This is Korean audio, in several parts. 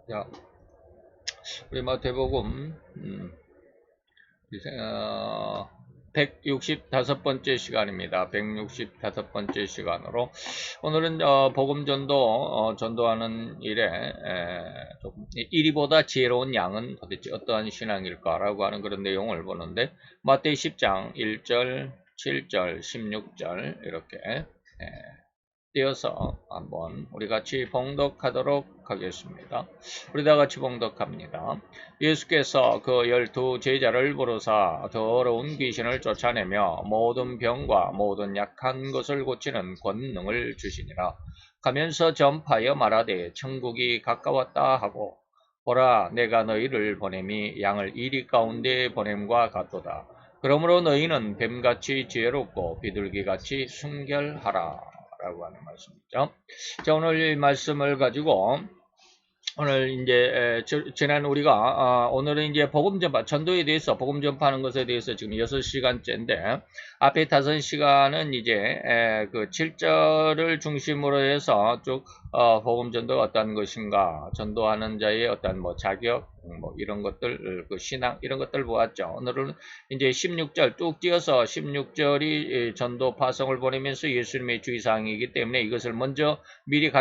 자, 우리 마태복음 165번째 시간입니다. 165번째 시간으로 오늘은 복음 전도하는 일에 조금 이리보다 지혜로운 양은 도대체 어떠한 신앙일까라고 하는 그런 내용을 보는데, 마태 10장 1절, 7절, 16절 이렇게 띄어서 한번 우리 같이 봉독하도록 하겠습니다. 우리 다 같이 봉독합니다. 예수께서 그 12 제자를 부르사 더러운 귀신을 쫓아내며 모든 병과 모든 약한 것을 고치는 권능을 주시니라. 가면서 전파하여 말하되 천국이 가까웠다 하고, 보라 내가 너희를 보냄이 양을 이리 가운데 보냄과 같도다. 그러므로 너희는 뱀같이 지혜롭고 비둘기같이 순결하라 라고 하는 말씀이죠. 자, 오늘 이 말씀을 가지고 오늘 이제 지난 우리가 오늘은 이제 복음 전파, 전도에 대해서 복음 전파하는 것에 대해서 지금 6시간째인데, 앞에 5시간은 이제 그 7절을 중심으로 해서 쭉 복음 전도가 어떤 것인가, 전도하는 자의 어떤 뭐 자격, 뭐 이런 것들, 그 신앙 이런 것들 보았죠. 오늘은 이제 16절 쭉 띄어서 16절이 전도 파송을 보내면서 예수님의 주의사항이기 때문에 이것을 먼저 미리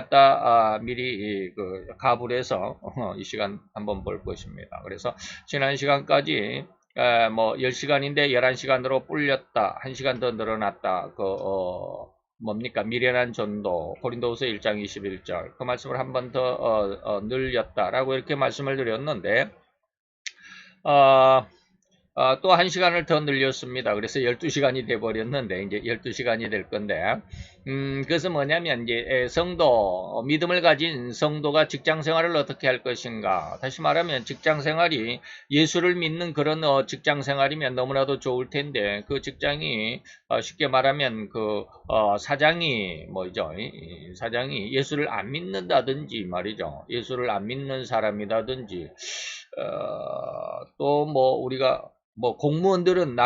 미리 그 가불해서 이 시간 한번 볼 것입니다. 그래서 지난 시간까지 뭐 10시간인데 11시간으로 불렸다, 1시간 더 늘어났다, 뭡니까? 미련한 전도, 고린도후서 1장 21절 그 말씀을 한 번 더 늘렸다라고 이렇게 말씀을 드렸는데, 또 1시간을 더 늘렸습니다. 그래서 12시간이 돼버렸는데, 이제 12시간이 될 건데, 그것은 뭐냐면, 이제 믿음을 가진 성도가 직장 생활을 어떻게 할 것인가. 다시 말하면, 직장 생활이 예수를 믿는 그런 직장 생활이면 너무나도 좋을 텐데, 그 직장이, 쉽게 말하면, 사장이, 사장이 예수를 안 믿는다든지 말이죠. 예수를 안 믿는 사람이라든지, 또 우리가, 공무원들은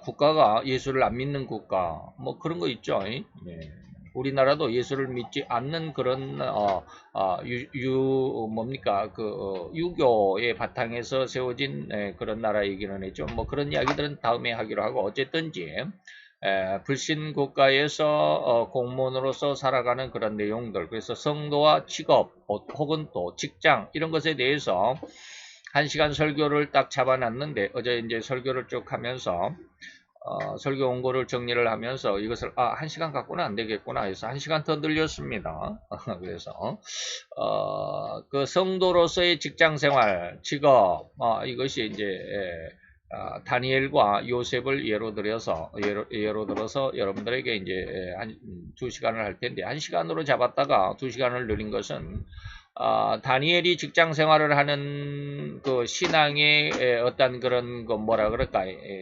국가가 예수를 안 믿는 국가, 그런 거 있죠. 네. 우리나라도 예수를 믿지 않는 그런, 유교의 바탕에서 세워진 그런 나라이기는 했죠. 그런 이야기들은 다음에 하기로 하고, 어쨌든지, 불신 국가에서 공무원으로서 살아가는 그런 내용들, 그래서 성도와 직업, 혹은 또 직장, 이런 것에 대해서 1시간 설교를 딱 잡아놨는데, 어제 이제 설교를 쭉 하면서 설교 원고를 정리를 하면서 이것을 1시간 갖고는 안 되겠구나 해서 1시간 더 늘렸습니다. 그래서 그 성도로서의 직장생활, 직업, 이것이 이제 다니엘과 요셉을 예로 들어서 여러분들에게 이제 2시간을 할 텐데, 1시간으로 잡았다가 2시간을 늘린 것은 다니엘이 직장 생활을 하는 그 신앙의 어떤 그런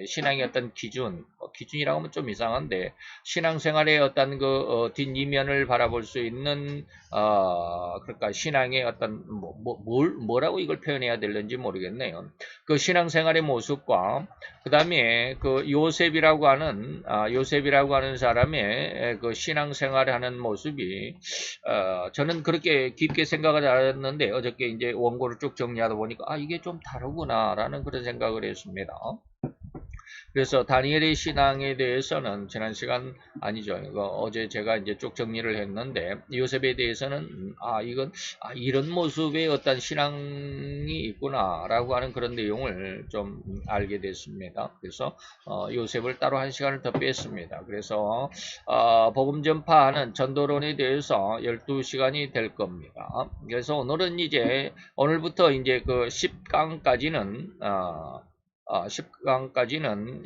신앙의 어떤 기준이라고 하면 좀 이상한데, 신앙생활의 어떤 뒷이면을 바라볼 수 있는 신앙의 어떤 뭐라고 이걸 표현해야 되는지 모르겠네요. 그 신앙생활의 모습과 그 다음에 그 요셉이라고 하는 사람의 그 신앙생활을 하는 모습이 저는 그렇게 깊게 생각을 안 했는데, 어저께 이제 원고를 쭉 정리하다 보니까 이게 좀 다르구나라는 그런 생각을 했습니다. 그래서 다니엘의 신앙에 대해서는 지난 시간 아니죠. 어제 제가 이제 쭉 정리를 했는데, 요셉에 대해서는 이런 모습의 어떤 신앙이 있구나라고 하는 그런 내용을 좀 알게 됐습니다. 그래서 요셉을 따로 1시간을 더 뺐습니다. 그래서 복음 전파하는 전도론에 대해서 12시간이 될 겁니다. 그래서 오늘부터 이제 그 10강까지는 10강까지는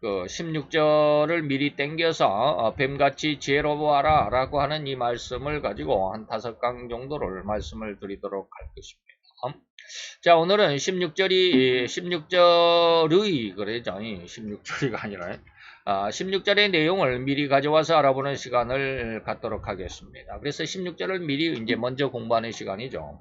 그 16절을 미리 땡겨서 뱀같이 지혜로워하라 라고 하는 이 말씀을 가지고 한 5강 정도를 말씀을 드리도록 할 것입니다. 자, 오늘은 16절의, 그래죠. 16절이가 아니라 16절의 내용을 미리 가져와서 알아보는 시간을 갖도록 하겠습니다. 그래서 16절을 미리 이제 먼저 공부하는 시간이죠.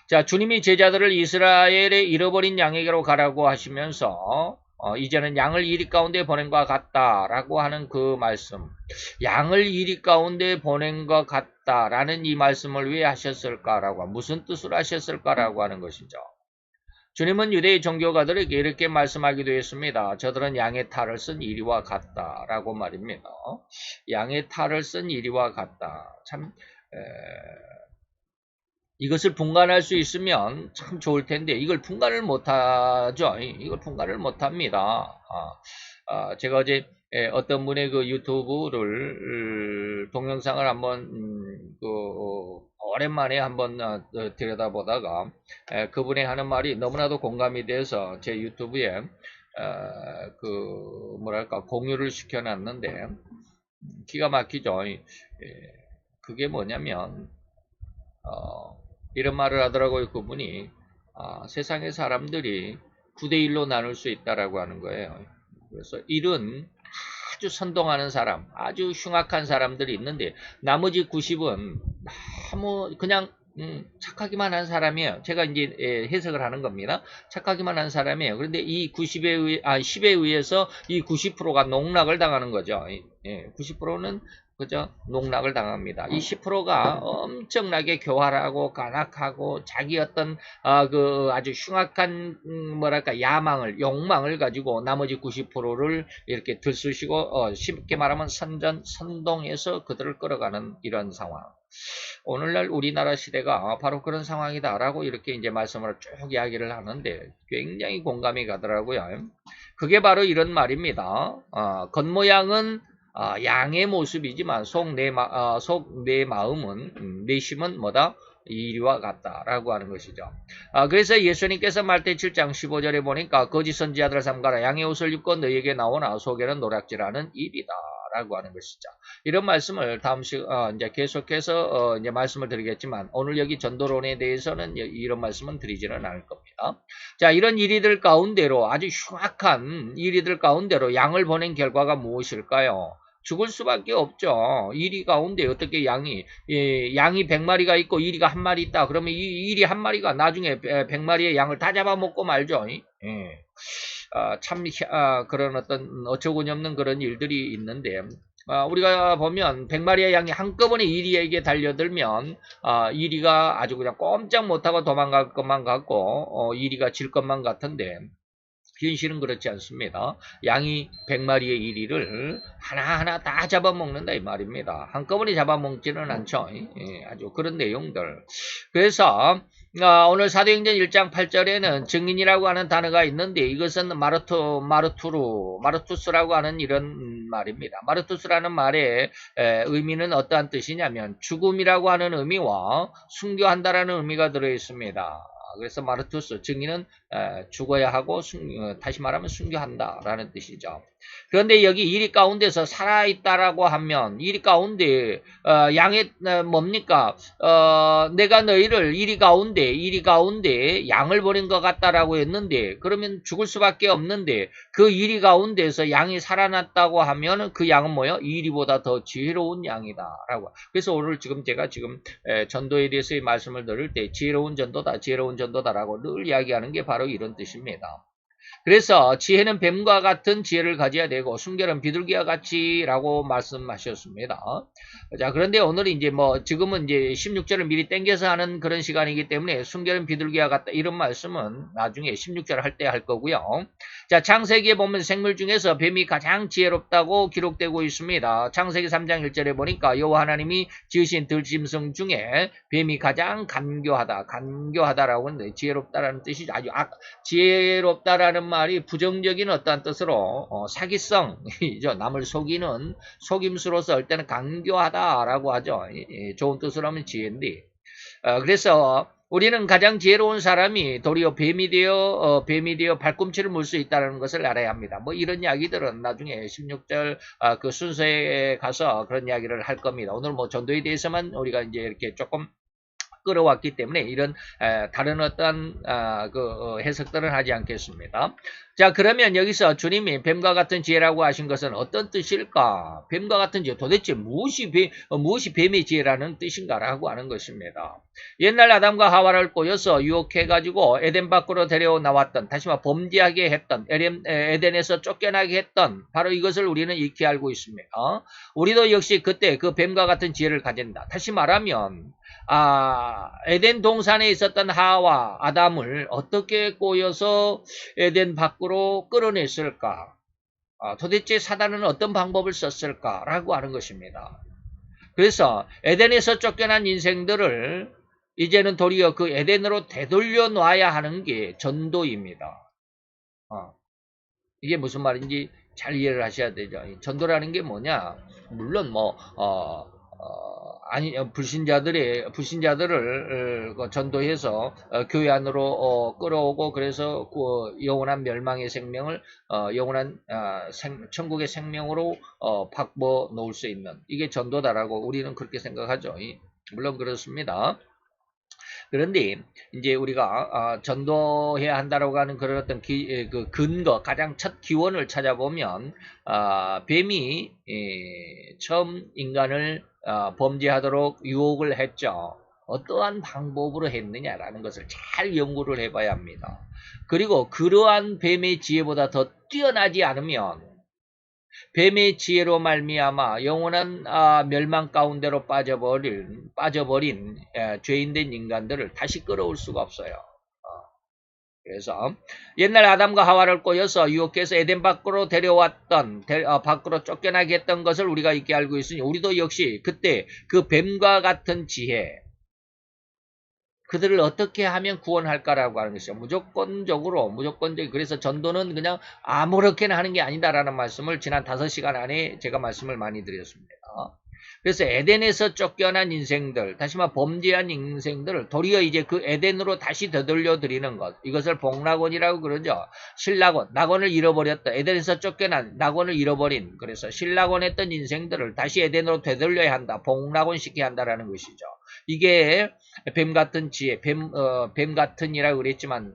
자, 주님이 제자들을 이스라엘의 잃어버린 양에게로 가라고 하시면서 이제는 양을 이리 가운데 보낸 것 같다라고 하는 그 말씀. 양을 이리 가운데 보낸 것 같다라는 이 말씀을 왜 하셨을까라고, 무슨 뜻으로 하셨을까라고 하는 것이죠. 주님은 유대의 종교가들에게 이렇게 말씀하기도 했습니다. 저들은 양의 탈을 쓴 이리와 같다라고 말입니다. 양의 탈을 쓴 이리와 같다. 참 이것을 분간할 수 있으면 참 좋을 텐데 이걸 분간을 못하죠. 이걸 분간을 못합니다. 제가 어제 어떤 분의 그 유튜브를 동영상을 한번 오랜만에 한번 들여다보다가 그분이 하는 말이 너무나도 공감이 돼서 제 유튜브에 공유를 시켜놨는데 기가 막히죠. 그게 뭐냐면 이런 말을 하더라고요. 그분이 세상의 사람들이 9대1로 나눌 수 있다라고 하는 거예요. 그래서 1은 아주 선동하는 사람, 아주 흉악한 사람들이 있는데 나머지 90은 너무 그냥 착하기만 한 사람이에요. 제가 이제 해석을 하는 겁니다. 착하기만 한 사람이에요. 그런데 이 10에 의해서 이 90%가 농락을 당하는 거죠. 90%는 그죠? 농락을 당합니다. 이 10%가 엄청나게 교활하고 간악하고 자기 어떤 아주 흉악한 야망을, 욕망을 가지고 나머지 90%를 이렇게 들쑤시고 쉽게 말하면 선동해서 그들을 끌어가는 이런 상황. 오늘날 우리나라 시대가 바로 그런 상황이다라고 이렇게 이제 말씀을 쭉 이야기를 하는데 굉장히 공감이 가더라고요. 그게 바로 이런 말입니다. 겉모양은 양의 모습이지만 속 내 마음은 내심은 뭐다? 이리와 같다라고 하는 것이죠. 그래서 예수님께서 말태 7장 15절에 보니까 거짓 선지자들 삼가라 양의 옷을 입고 너희에게 나오나 속에는 노략질하는 일이다. 라고 하는 것이죠. 이런 말씀을 다음 이제 계속해서 이제 말씀을 드리겠지만 오늘 여기 전도론에 대해서는 이런 말씀은 드리지는 않을 겁니다. 자, 이런 이리들 가운데로 아주 흉악한 이리들 가운데로 양을 보낸 결과가 무엇일까요? 죽을 수밖에 없죠. 이리 가운데 어떻게 양이 100마리가 있고 이리가 한 마리 있다. 그러면 이 이리 한 마리가 나중에 100마리의 양을 다 잡아먹고 말죠. 그런 어떤 어처구니없는 그런 일들이 있는데 우리가 보면 100마리의 양이 한꺼번에 이리에게 달려들면 이리가 아주 그냥 꼼짝 못하고 도망갈 것만 같고 이리가 질 것만 같은데 현실은 그렇지 않습니다. 양이 100마리의 이리를 하나하나 다 잡아먹는다 이 말입니다. 한꺼번에 잡아먹지는 않죠. 아주 그런 내용들. 그래서 오늘 사도행전 1장 8절에는 증인이라고 하는 단어가 있는데 이것은 마르투스라고 하는 이런 말입니다. 마르투스라는 말의 의미는 어떠한 뜻이냐면 죽음이라고 하는 의미와 순교한다라는 의미가 들어있습니다. 그래서 마르투스 증인은 죽어야 하고 다시 말하면 순교한다라는 뜻이죠. 그런데 여기 이리 가운데서 살아있다라고 하면 이리 가운데 양의 뭡니까? 내가 너희를 이리 가운데 양을 보낸 것 같다라고 했는데 그러면 죽을 수밖에 없는데 그 이리 가운데서 양이 살아났다고 하면 그 양은 뭐예요? 이리보다 더 지혜로운 양이다라고. 그래서 오늘 제가 전도에 대해서의 말씀을 들을 때 지혜로운 전도다라고 늘 이야기하는 게 바로 이런 뜻입니다. 그래서 지혜는 뱀과 같은 지혜를 가져야 되고 순결은 비둘기와 같이라고 말씀하셨습니다. 자, 그런데 오늘 이제 지금은 이제 16절을 미리 땡겨서 하는 그런 시간이기 때문에 순결은 비둘기와 같다 이런 말씀은 나중에 16절 할 때 할 거고요. 자, 창세기에 보면 생물 중에서 뱀이 가장 지혜롭다고 기록되고 있습니다. 창세기 3장 1절에 보니까 여호와 하나님이 지으신 들짐승 중에 뱀이 가장 간교하다라고 하는데 지혜롭다라는 뜻이죠. 아주 지혜롭다라는 말이 부정적인 어떠한 뜻으로 사기성이죠. 남을 속이는 속임수로 쓸 때는 간교하다라고 하죠. 좋은 뜻으로 하면 지혜인데 그래서 우리는 가장 지혜로운 사람이 도리어 뱀이 되어 발꿈치를 물 수 있다는 것을 알아야 합니다. 이런 이야기들은 나중에 16절 그 순서에 가서 그런 이야기를 할 겁니다. 오늘 전도에 대해서만 우리가 이제 이렇게 조금 끌어왔기 때문에 이런 다른 어떤 해석들은 하지 않겠습니다. 자, 그러면 여기서 주님이 뱀과 같은 지혜라고 하신 것은 어떤 뜻일까? 뱀과 같은 지혜, 도대체 무엇이 뱀의 지혜라는 뜻인가라고 하는 것입니다. 옛날 아담과 하와를 꼬여서 유혹해가지고 에덴 밖으로 데려 나왔던, 다시 말해 범죄하게 했던, 에덴에서 쫓겨나게 했던 바로 이것을 우리는 익히 알고 있습니다. 우리도 역시 그때 그 뱀과 같은 지혜를 가진다. 다시 말하면 에덴 동산에 있었던 하와, 아담을 어떻게 꼬여서 에덴 밖으로 끌어냈을까? 도대체 사단은 어떤 방법을 썼을까라고 하는 것입니다. 그래서 에덴에서 쫓겨난 인생들을 이제는 도리어 그 에덴으로 되돌려 놔야 하는 게 전도입니다. 이게 무슨 말인지 잘 이해를 하셔야 되죠. 전도라는 게 뭐냐? 물론 불신자들을 전도해서 교회 안으로 끌어오고, 그래서 영원한 멸망의 생명을 영원한 천국의 생명으로 바꿔 놓을 수 있는, 이게 전도다라고 우리는 그렇게 생각하죠. 물론 그렇습니다. 그런데 이제 우리가 전도해야 한다라고 하는 그런 어떤 그 근거, 가장 첫 기원을 찾아보면 뱀이 처음 인간을 범죄하도록 유혹을 했죠. 어떠한 방법으로 했느냐라는 것을 잘 연구를 해봐야 합니다. 그리고 그러한 뱀의 지혜보다 더 뛰어나지 않으면 뱀의 지혜로 말미암아 영원한 멸망 가운데로 빠져버린 죄인된 인간들을 다시 끌어올 수가 없어요. 그래서 옛날 아담과 하와를 꼬여서 유혹해서 에덴 밖으로 데려왔던, 밖으로 쫓겨나게 했던 것을 우리가 있게 알고 있으니, 우리도 역시 그때 그 뱀과 같은 지혜, 그들을 어떻게 하면 구원할까라고 하는 것이죠. 무조건적으로. 그래서 전도는 그냥 아무렇게나 하는 게 아니다라는 말씀을 지난 5시간 안에 제가 말씀을 많이 드렸습니다. 그래서 에덴에서 쫓겨난 인생들, 다시 말해 범죄한 인생들을 도리어 이제 그 에덴으로 다시 되돌려 드리는 것, 이것을 복락원이라고 그러죠. 신락원, 낙원을 잃어버렸다. 에덴에서 쫓겨난 낙원을 잃어버린, 그래서 신락원 했던 인생들을 다시 에덴으로 되돌려야 한다. 복락원 시켜야 한다라는 것이죠. 이게 뱀 같은 지혜, 뱀 같은이라고 그랬지만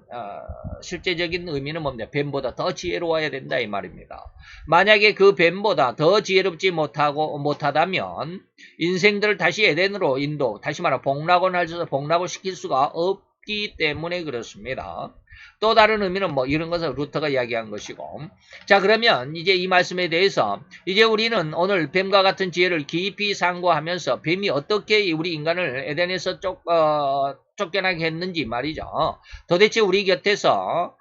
실제적인 의미는 뭡니까? 뱀보다 더 지혜로워야 된다 이 말입니다. 만약에 그 뱀보다 더 지혜롭지 못하다면 인생들을 다시 에덴으로 다시 말해 복락원 시킬 수가 없기 때문에 그렇습니다. 또 다른 의미는 이런 것을 루터가 이야기한 것이고. 자, 그러면 이제 이 말씀에 대해서 이제 우리는 오늘 뱀과 같은 지혜를 깊이 상고하면서 뱀이 어떻게 우리 인간을 에덴에서 쫓겨나게 했는지 말이죠. 도대체 우리 곁에서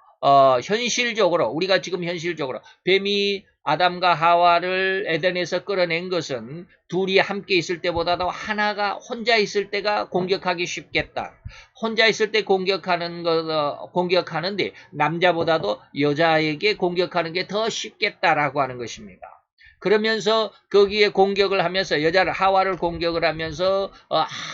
현실적으로, 우리가 지금 현실적으로 뱀이 아담과 하와를 에덴에서 끌어낸 것은 둘이 함께 있을 때보다도 하나가 혼자 있을 때가 공격하기 쉽겠다. 혼자 있을 때 공격하는데 남자보다도 여자에게 공격하는 게 더 쉽겠다라고 하는 것입니다. 그러면서 거기에 공격을 하면서 하와를 공격을 하면서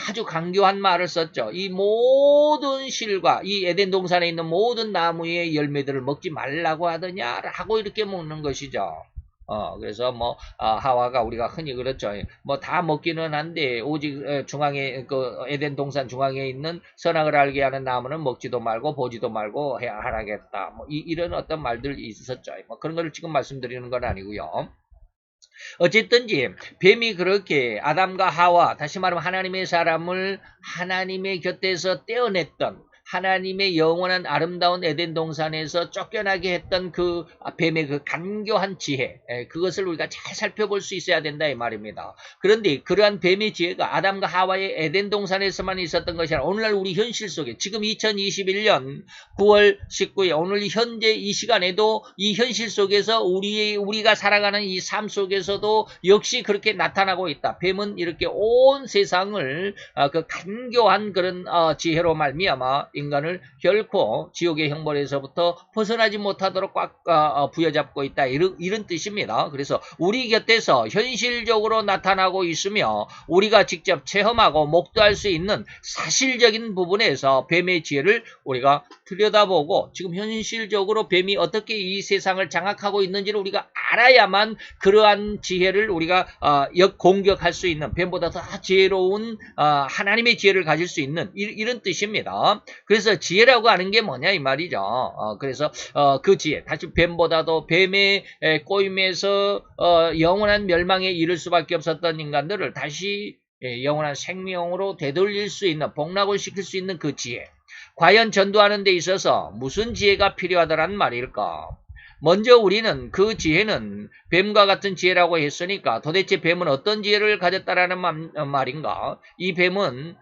아주 강교한 말을 썼죠. 이 모든 실과 이 에덴 동산에 있는 모든 나무의 열매들을 먹지 말라고 하더냐라고 이렇게 먹는 것이죠. 그래서 하와가 우리가 흔히 그렇죠. 다 먹기는 한데 오직 중앙에 에덴 동산 중앙에 있는 선악을 알게 하는 나무는 먹지도 말고 보지도 말고 하라겠다. 이런 어떤 말들이 있었죠. 그런 거를 지금 말씀드리는 건 아니고요. 어쨌든지 뱀이 그렇게 아담과 하와, 다시 말하면 하나님의 사람을 하나님의 곁에서 떼어냈던, 하나님의 영원한 아름다운 에덴 동산에서 쫓겨나게 했던 그 뱀의 그 간교한 지혜, 그것을 우리가 잘 살펴볼 수 있어야 된다 이 말입니다. 그런데 그러한 뱀의 지혜가 아담과 하와의 에덴 동산에서만 있었던 것이 아니라 오늘날 우리 현실 속에 지금 2021년 9월 19일 오늘 현재 이 시간에도 이 현실 속에서 우리가 살아가는 이 삶 속에서도 역시 그렇게 나타나고 있다. 뱀은 이렇게 온 세상을 그 간교한 그런 지혜로 말미암아 인간을 결코 지옥의 형벌에서부터 벗어나지 못하도록 꽉 부여잡고 있다. 이런 뜻입니다. 그래서 우리 곁에서 현실적으로 나타나고 있으며 우리가 직접 체험하고 목도할 수 있는 사실적인 부분에서 뱀의 지혜를 우리가 들여다보고 지금 현실적으로 뱀이 어떻게 이 세상을 장악하고 있는지를 우리가 알아야만 그러한 지혜를 우리가 역공격할 수 있는, 뱀보다 더 지혜로운 하나님의 지혜를 가질 수 있는 이런 뜻입니다. 그래서 지혜라고 하는 게 뭐냐 이 말이죠. 그래서 그 지혜, 다시 뱀보다도 뱀의 꼬임에서 영원한 멸망에 이를 수밖에 없었던 인간들을 다시 영원한 생명으로 되돌릴 수 있는, 복락을 시킬 수 있는 그 지혜. 과연 전도하는 데 있어서 무슨 지혜가 필요하다란 말일까? 먼저 우리는 그 지혜는 뱀과 같은 지혜라고 했으니까 도대체 뱀은 어떤 지혜를 가졌다라는 말인가? 이 뱀은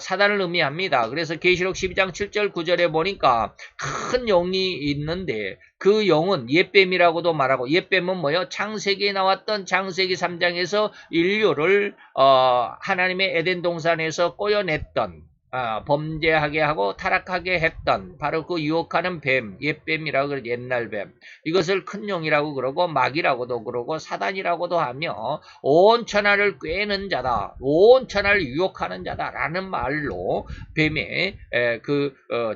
사단을 의미합니다. 그래서 계시록 12장 7절 9절에 보니까 큰 용이 있는데 그 용은 옛뱀이라고도 말하고, 옛뱀은 뭐요? 창세기에 나왔던 창세기 3장에서 인류를 하나님의 에덴 동산에서 꼬여냈던, 범죄하게 하고 타락하게 했던 바로 그 유혹하는 뱀, 옛뱀이라고 그러죠. 옛날 뱀. 이것을 큰 용이라고 그러고 마귀라고도 그러고 사단이라고도 하며 온 천하를 꿰는 자다, 온 천하를 유혹하는 자다라는 말로 뱀의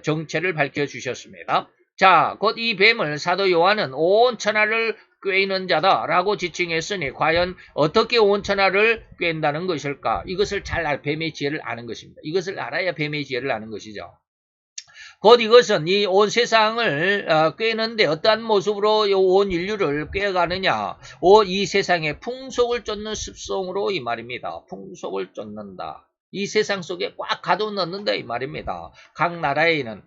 정체를 밝혀주셨습니다. 자, 곧 이 뱀을 사도 요한은 온 천하를 꿰는 자다라고 지칭했으니 과연 어떻게 온 천하를 꿰는다는 것일까? 이것을 뱀의 지혜를 아는 것입니다. 이것을 알아야 뱀의 지혜를 아는 것이죠. 곧 이것은 이 온 세상을 꿰는데 어떠한 모습으로 온 인류를 꿰어가느냐? 이 세상의 풍속을 쫓는 습성으로 이 말입니다. 풍속을 쫓는다. 이 세상 속에 꽉 가둬넣는다 이 말입니다. 각 나라에는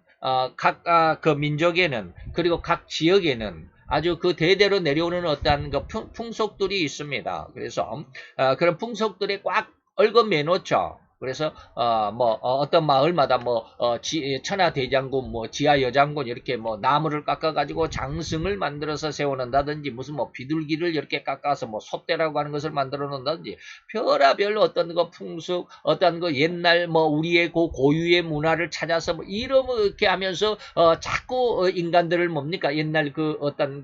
각 그 민족에는, 그리고 각 지역에는 아주 그 대대로 내려오는 어떠한 그 풍속들이 있습니다. 그래서 그런 풍속들에 꽉 얽어매 놓죠. 그래서 어떤 마을마다 천하대장군, 지하여장군 이렇게 나무를 깎아가지고 장승을 만들어서 세워놓는다든지, 무슨 비둘기를 이렇게 깎아서 솥대라고 하는 것을 만들어 놓는다든지, 별의별 어떤 거 풍습, 어떤 거 옛날 우리의 그 고유의 문화를 찾아서 이렇게 하면서 자꾸 인간들을 뭡니까? 옛날 그 어떤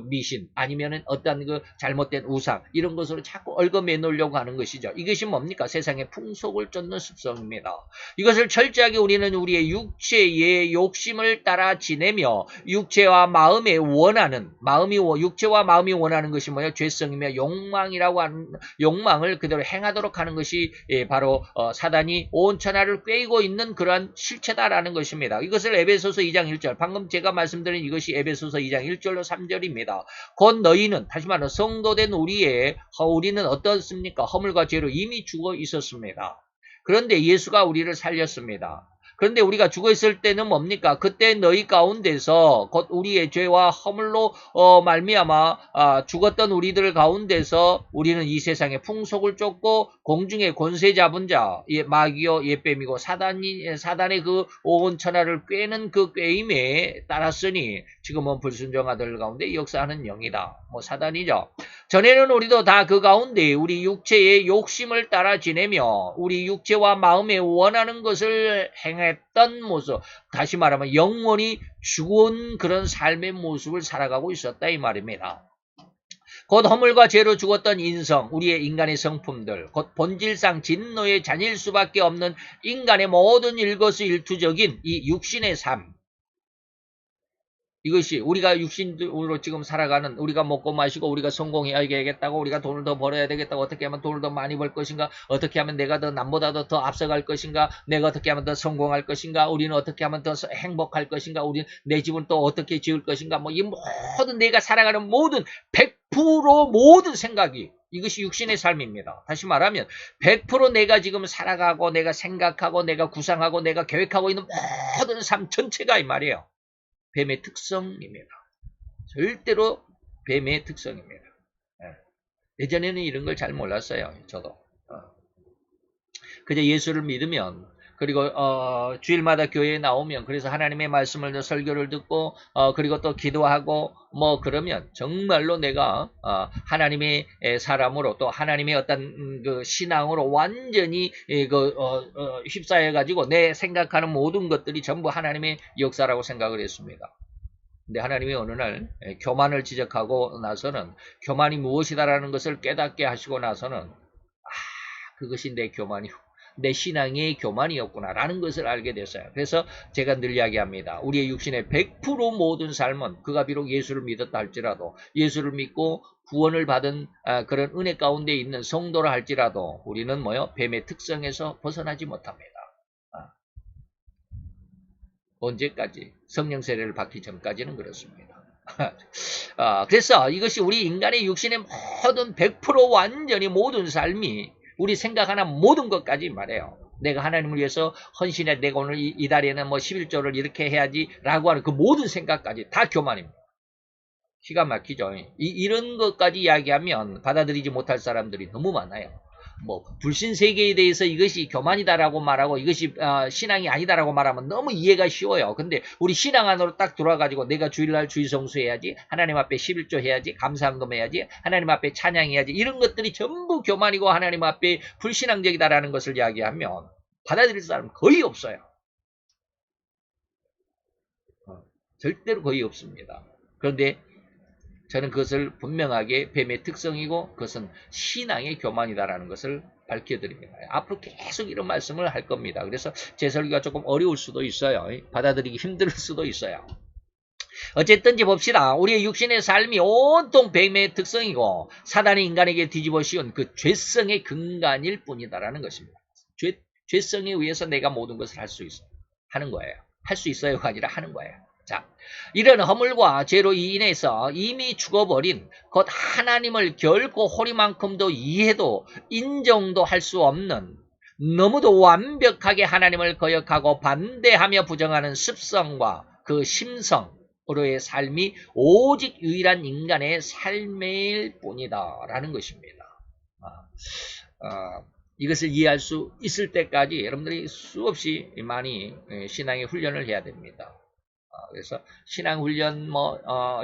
미신 아니면은 어떤 그 잘못된 우상 이런 것으로 자꾸 얽어매 놓으려고 하는 것이죠. 이것이 뭡니까? 세상의 풍속을 쫓는 습성입니다. 이것을 철저하게 우리는 우리의 육체의 욕심을 따라 지내며 육체와 마음에 원하는, 육체와 마음이 원하는 것이 뭐예요? 죄성이며 욕망이라고 하는, 욕망을 그대로 행하도록 하는 것이 바로 사단이 온 천하를 꿰고 있는 그러한 실체다라는 것입니다. 이것을 에베소서 2장 1절, 방금 제가 말씀드린 이것이 에베소서 2장 1절로 3절입니다. 곧 너희는, 다시 말하면 성도된 우리는 어떻습니까? 허물과 죄로 이미 죽어 있었습니다. 그런데 예수가 우리를 살렸습니다. 그런데 우리가 죽어있을 때는 뭡니까? 그때 너희 가운데서 곧 우리의 죄와 허물로 말미암아 죽었던 우리들 가운데서 우리는 이 세상의 풍속을 쫓고 공중의 권세 잡은 자, 마귀요 옛뱀이고 사단의 그 온 천하를 꿰는 그 꿰임에 따랐으니 지금은 불순종 아들 가운데 역사하는 영이다. 사단이죠. 전에는 우리도 다 그 가운데 우리 육체의 욕심을 따라 지내며 우리 육체와 마음에 원하는 것을 행했던 모습, 다시 말하면 영원히 죽은 그런 삶의 모습을 살아가고 있었다 이 말입니다. 곧 허물과 죄로 죽었던 인성, 우리의 인간의 성품들, 곧 본질상 진노의 잔일 수밖에 없는 인간의 모든 일거수일투적인 이 육신의 삶, 이것이 우리가 육신으로 지금 살아가는, 우리가 먹고 마시고 우리가 성공해야겠다고, 우리가 돈을 더 벌어야 되겠다고, 어떻게 하면 돈을 더 많이 벌 것인가, 어떻게 하면 내가 남보다도 더 앞서갈 것인가, 내가 어떻게 하면 더 성공할 것인가, 우리는 어떻게 하면 더 행복할 것인가, 우리는 내 집은 또 어떻게 지을 것인가, 이 모든 내가 살아가는 모든 100% 모든 생각이, 이것이 육신의 삶입니다. 다시 말하면 100% 내가 지금 살아가고 내가 생각하고 내가 구상하고 내가 계획하고 있는 모든 삶 전체가 이 말이에요. 뱀의 특성입니다. 절대로 뱀의 특성입니다. 예전에는 이런 걸 잘 몰랐어요. 저도. 그저 예수를 믿으면, 그리고 주일마다 교회에 나오면, 그래서 하나님의 말씀을 설교를 듣고 그리고 또 기도하고 그러면 정말로 내가 하나님의 사람으로, 또 하나님의 어떤 그 신앙으로 완전히 휩싸여 가지고 내 생각하는 모든 것들이 전부 하나님의 역사라고 생각을 했습니다. 근데 하나님이 어느 날 교만을 지적하고 나서는, 교만이 무엇이다라는 것을 깨닫게 하시고 나서는 그것이 내 교만이고 내 신앙의 교만이었구나라는 것을 알게 됐어요. 그래서 제가 늘 이야기합니다. 우리의 육신의 100% 모든 삶은, 그가 비록 예수를 믿었다 할지라도, 예수를 믿고 구원을 받은 그런 은혜 가운데 있는 성도라 할지라도 우리는 뱀의 특성에서 벗어나지 못합니다. 언제까지? 성령 세례를 받기 전까지는 그렇습니다. 그래서 이것이 우리 인간의 육신의 모든 100% 완전히 모든 삶이 우리 생각하는 모든 것까지 말해요. 내가 하나님을 위해서 헌신해, 내가 오늘 이 달에는 뭐 11조를 이렇게 해야지 라고 하는 그 모든 생각까지 다 교만입니다. 기가 막히죠. 이런 것까지 이야기하면 받아들이지 못할 사람들이 너무 많아요. 뭐 불신 세계에 대해서 이것이 교만이다라고 말하고 이것이 신앙이 아니다라고 말하면 너무 이해가 쉬워요. 근데 우리 신앙 안으로 딱 들어와가지고 내가 주일날 주일 성수해야지, 하나님 앞에 11조 해야지, 감사헌금 해야지, 하나님 앞에 찬양해야지, 이런 것들이 전부 교만이고 하나님 앞에 불신앙적이다라는 것을 이야기하면 받아들일 사람은 거의 없어요. 절대로 거의 없습니다. 그런데 저는 그것을 분명하게 뱀의 특성이고 그것은 신앙의 교만이다라는 것을 밝혀드립니다. 앞으로 계속 이런 말씀을 할 겁니다. 그래서 제 설교가 조금 어려울 수도 있어요. 받아들이기 힘들 수도 있어요. 어쨌든지 봅시다. 우리의 육신의 삶이 온통 뱀의 특성이고 사단이 인간에게 뒤집어 씌운 그 죄성의 근간일 뿐이다라는 것입니다. 죄성에 의해서 내가 모든 것을 할 수 있어 하는 거예요. 할 수 있어요가 아니라 하는 거예요. 자, 이런 허물과 죄로 인해서 이미 죽어버린 곧 하나님을 결코 호리만큼도 이해도 인정도 할 수 없는 너무도 완벽하게 하나님을 거역하고 반대하며 부정하는 습성과 그 심성으로의 삶이 오직 유일한 인간의 삶일 뿐이다 라는 것입니다. 이것을 이해할 수 있을 때까지 여러분들이 수없이 많이 신앙의 훈련을 해야 됩니다. 그래서 신앙훈련,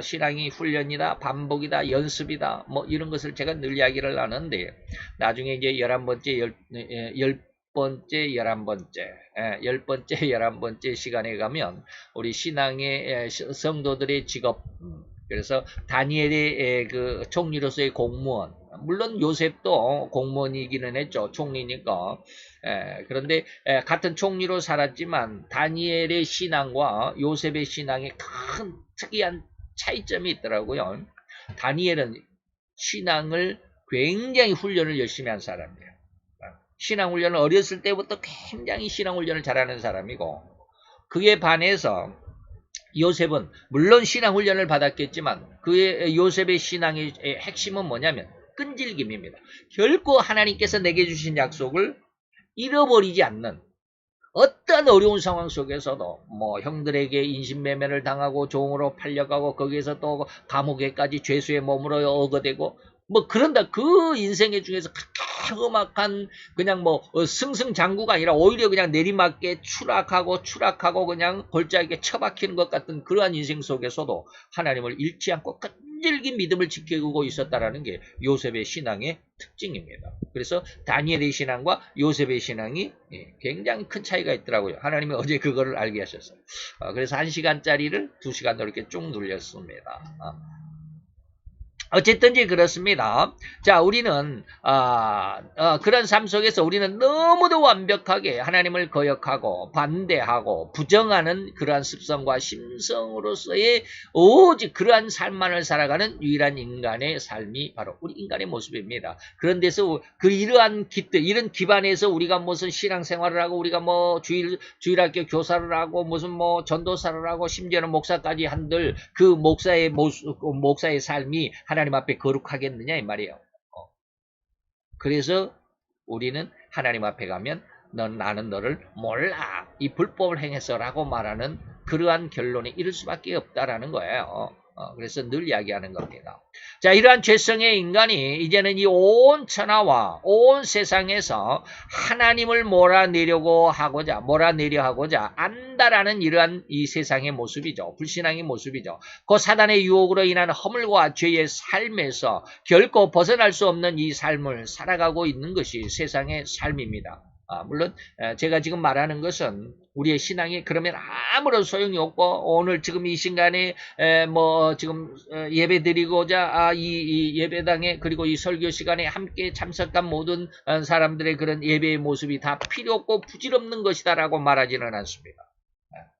신앙이 훈련이다, 반복이다, 연습이다, 이런 것을 제가 늘 이야기를 하는데, 나중에 이제 11번째, 11번째 시간에 가면, 우리 신앙의 성도들의 직업, 그래서 다니엘의 그 총리로서의 공무원, 물론 요셉도 공무원이기는 했죠. 총리니까. 그런데 같은 총리로 살았지만 다니엘의 신앙과 요셉의 신앙에 큰 특이한 차이점이 있더라고요. 다니엘은 신앙을 굉장히 훈련을 열심히 한 사람이에요. 신앙 훈련을 어렸을 때부터 굉장히 신앙 훈련을 잘하는 사람이고, 그에 반해서 요셉은 물론 신앙 훈련을 받았겠지만 그의 요셉의 신앙의 핵심은 뭐냐면 끈질김입니다. 결코 하나님께서 내게 주신 약속을 잃어버리지 않는, 어떤 어려운 상황 속에서도 형들에게 인신매매를 당하고 종으로 팔려가고 거기에서 또 감옥에까지 죄수의 몸으로 어거되고 그런다. 그 인생의 중에서 험악한 그냥 승승장구가 아니라 오히려 그냥 내리막게 추락하고 그냥 골짜기에 처박히는 것 같은 그러한 인생 속에서도 하나님을 잃지 않고 끈질긴 믿음을 지키고 있었다라는 게 요셉의 신앙의 특징입니다. 그래서 다니엘의 신앙과 요셉의 신앙이 굉장히 큰 차이가 있더라고요. 하나님이 어제 그거를 알게 하셨어요. 그래서 1시간짜리를 2시간으로 이렇게 쭉 눌렸습니다. 어쨌든지 그렇습니다. 자, 우리는 그런 삶 속에서 우리는 너무도 완벽하게 하나님을 거역하고 반대하고 부정하는 그러한 습성과 심성으로서의 오직 그러한 삶만을 살아가는 유일한 인간의 삶이 바로 우리 인간의 모습입니다. 그런 데서 이러한 이런 기반에서 우리가 무슨 신앙생활을 하고 우리가 주일학교 교사를 하고 무슨 전도사를 하고 심지어는 목사까지 한들 그 목사의 삶이 하나님 앞에 거룩하겠느냐 이 말이에요. 그래서 우리는 하나님 앞에 가면 나는 너를 몰라, 이 불법을 행해서라고 말하는 그러한 결론에 이를 수밖에 없다라는 거예요. 그래서 늘 이야기하는 겁니다. 자, 이러한 죄성의 인간이 이제는 이 온 천하와 온 세상에서 하나님을 몰아내려 하고자 안다라는 이러한 이 세상의 모습이죠. 불신앙의 모습이죠. 그 사단의 유혹으로 인한 허물과 죄의 삶에서 결코 벗어날 수 없는 이 삶을 살아가고 있는 것이 세상의 삶입니다. 물론 제가 지금 말하는 것은 우리의 신앙이 그러면 아무런 소용이 없고 오늘 지금 이 시간에 지금 예배 드리고자 이 예배당에 그리고 이 설교 시간에 함께 참석한 모든 사람들의 그런 예배의 모습이 다 필요 없고 부질없는 것이다라고 말하지는 않습니다.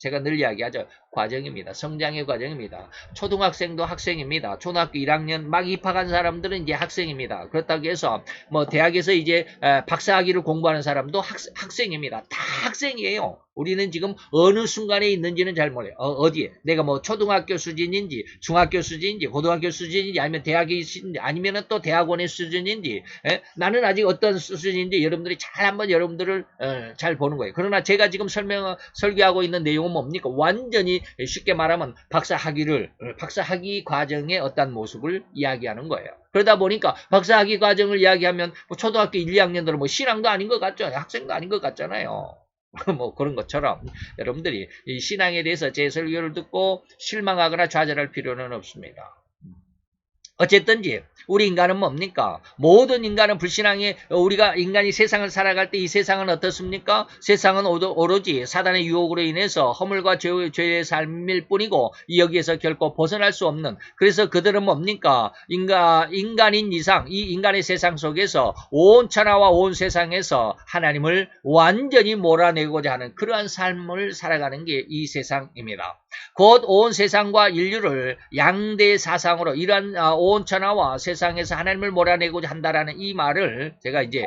제가 늘 이야기하죠. 과정입니다. 성장의 과정입니다. 초등학생도 학생입니다. 초등학교 1학년 막 입학한 사람들은 이제 학생입니다. 그렇다고 해서 뭐 대학에서 이제 박사학위를 공부하는 사람도 학생입니다. 다 학생이에요. 우리는 지금 어느 순간에 있는지는 잘 몰라요. 어디에? 내가 뭐 초등학교 수준인지, 중학교 수준인지, 고등학교 수준인지, 아니면 대학이 있는지, 아니면은 또 대학원의 수준인지, 나는 아직 어떤 수준인지 여러분들이 잘 한번 여러분들을 잘 보는 거예요. 그러나 제가 지금 설교하고 있는 내용은 뭡니까? 완전히 쉽게 말하면 박사학위 과정의 어떤 모습을 이야기하는 거예요. 그러다 보니까 박사학위 과정을 이야기하면 뭐 초등학교 1, 2학년들은 뭐 신앙도 아닌 것 같죠? 학생도 아닌 것 같잖아요. 뭐 그런 것처럼 여러분들이 이 신앙에 대해서 제 설교를 듣고 실망하거나 좌절할 필요는 없습니다. 어쨌든지 우리 인간은 뭡니까? 모든 인간은 불신앙에 우리가 인간이 세상을 살아갈 때 이 세상은 어떻습니까? 세상은 오로지 사단의 유혹으로 인해서 허물과 죄의 삶일 뿐이고 여기에서 결코 벗어날 수 없는 그래서 그들은 뭡니까? 인간인 이상 이 인간의 세상 속에서 온 천하와 온 세상에서 하나님을 완전히 몰아내고자 하는 그러한 삶을 살아가는 게 이 세상입니다. 곧 온 세상과 인류를 양대 사상으로 이러한 온 천하와 세상에서 하나님을 몰아내고자 한다라는 이 말을 제가 이제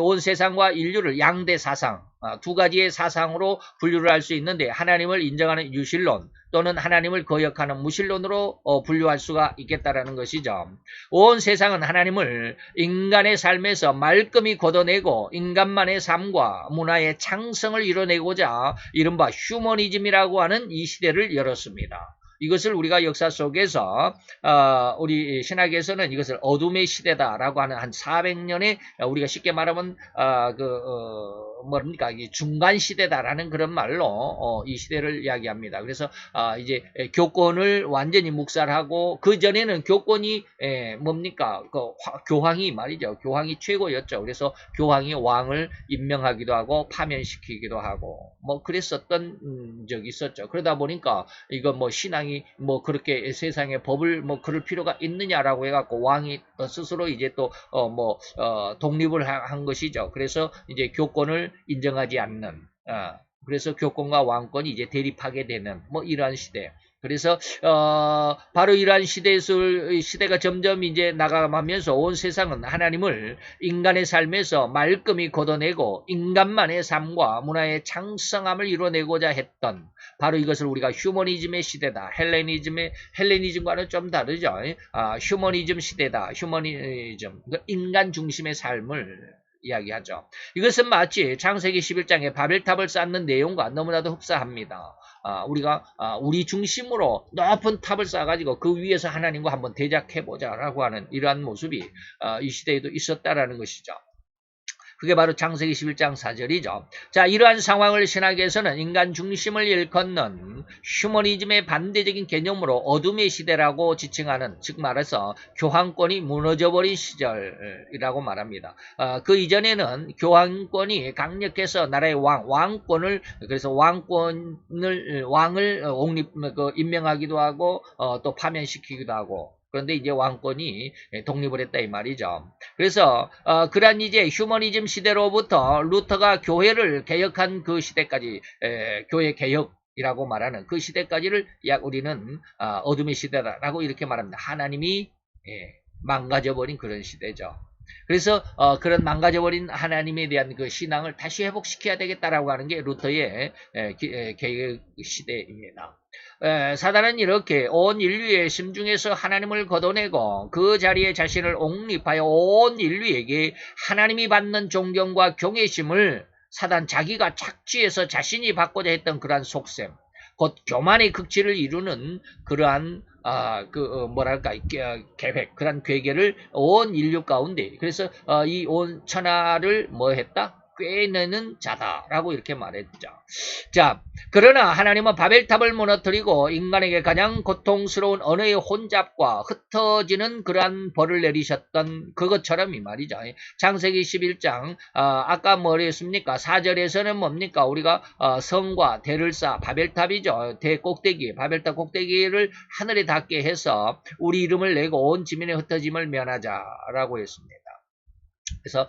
온 세상과 인류를 양대 사상 두 가지의 사상으로 분류를 할 수 있는데 하나님을 인정하는 유실론 또는 하나님을 거역하는 무실론으로 분류할 수가 있겠다라는 것이죠. 온 세상은 하나님을 인간의 삶에서 말끔히 걷어내고 인간만의 삶과 문화의 창성을 이뤄내고자 이른바 휴머니즘이라고 하는 이 시대를 열었습니다. 이것을 우리가 역사 속에서 우리 신학에서는 이것을 어둠의 시대다라고 하는 한 400년의 우리가 쉽게 말하면 뭡니까 중간 시대다라는 그런 말로 이 시대를 이야기합니다. 그래서 이제 교권을 완전히 묵살하고 그 전에는 교권이 뭡니까 교황이 말이죠. 교황이 최고였죠. 그래서 교황이 왕을 임명하기도 하고 파면시키기도 하고 뭐 그랬었던 적이 있었죠. 그러다 보니까 이거 뭐 신앙이 뭐 그렇게 세상에 법을 뭐 그럴 필요가 있느냐라고 해갖고 왕이 스스로 이제 또 독립을 한 것이죠. 그래서 이제 교권을 인정하지 않는 그래서 교권과 왕권이 이제 대립하게 되는 뭐 이러한 시대. 그래서 바로 이러한 시대가 점점 이제 나가면서 온 세상은 하나님을 인간의 삶에서 말끔히 걷어내고 인간만의 삶과 문화의 창성함을 이뤄내고자 했던 바로 이것을 우리가 휴머니즘의 시대다. 헬레니즘과는 좀 다르죠. 휴머니즘 시대다. 휴머니즘 인간 중심의 삶을 이야기하죠. 이것은 마치 창세기 11장에 바벨탑을 쌓는 내용과 너무나도 흡사합니다. 우리가 우리 중심으로 높은 탑을 쌓아가지고 그 위에서 하나님과 한번 대작해보자라고 하는 이러한 모습이 이 시대에도 있었다라는 것이죠. 그게 바로 창세기 11장 4절이죠. 자, 이러한 상황을 신학에서는 인간 중심을 일컫는 휴머니즘의 반대적인 개념으로 어둠의 시대라고 지칭하는, 즉 말해서 교황권이 무너져버린 시절이라고 말합니다. 그 이전에는 교황권이 강력해서 나라의 왕권을, 그래서 왕을 임명하기도 하고 또 파면시키기도 하고, 그런데 이제 왕권이 독립을 했다 이 말이죠. 그래서 그러한 이제 휴머니즘 시대로부터 루터가 교회를 개혁한 그 시대까지 교회 개혁이라고 말하는 그 시대까지를 우리는 어둠의 시대다라고 이렇게 말합니다. 하나님이 망가져버린 그런 시대죠. 그래서 그런 망가져버린 하나님에 대한 그 신앙을 다시 회복시켜야 되겠다라고 하는 게 루터의 개혁 시대입니다. 사단은 이렇게 온 인류의 심중에서 하나님을 걷어내고 그 자리에 자신을 옹립하여 온 인류에게 하나님이 받는 존경과 경외심을 사단 자기가 착취해서 자신이 받고자 했던 그러한 속셈, 곧 교만의 극치를 이루는 그러한 계획, 그런 괴계를 온 인류 가운데, 그래서 이 온 천하를 뭐 했다? 꿰내는 자다라고 이렇게 말했죠. 자, 그러나 하나님은 바벨탑을 무너뜨리고 인간에게 가장 고통스러운 언어의 혼잡과 흩어지는 그러한 벌을 내리셨던 그것처럼 이 말이죠. 창세기 11장 아까 뭐랬습니까? 4절에서는 뭡니까? 우리가 성과 대를 쌓아 바벨탑이죠. 대꼭대기, 바벨탑 꼭대기를 하늘에 닿게 해서 우리 이름을 내고 온 지면에 흩어짐을 면하자라고 했습니다. 그래서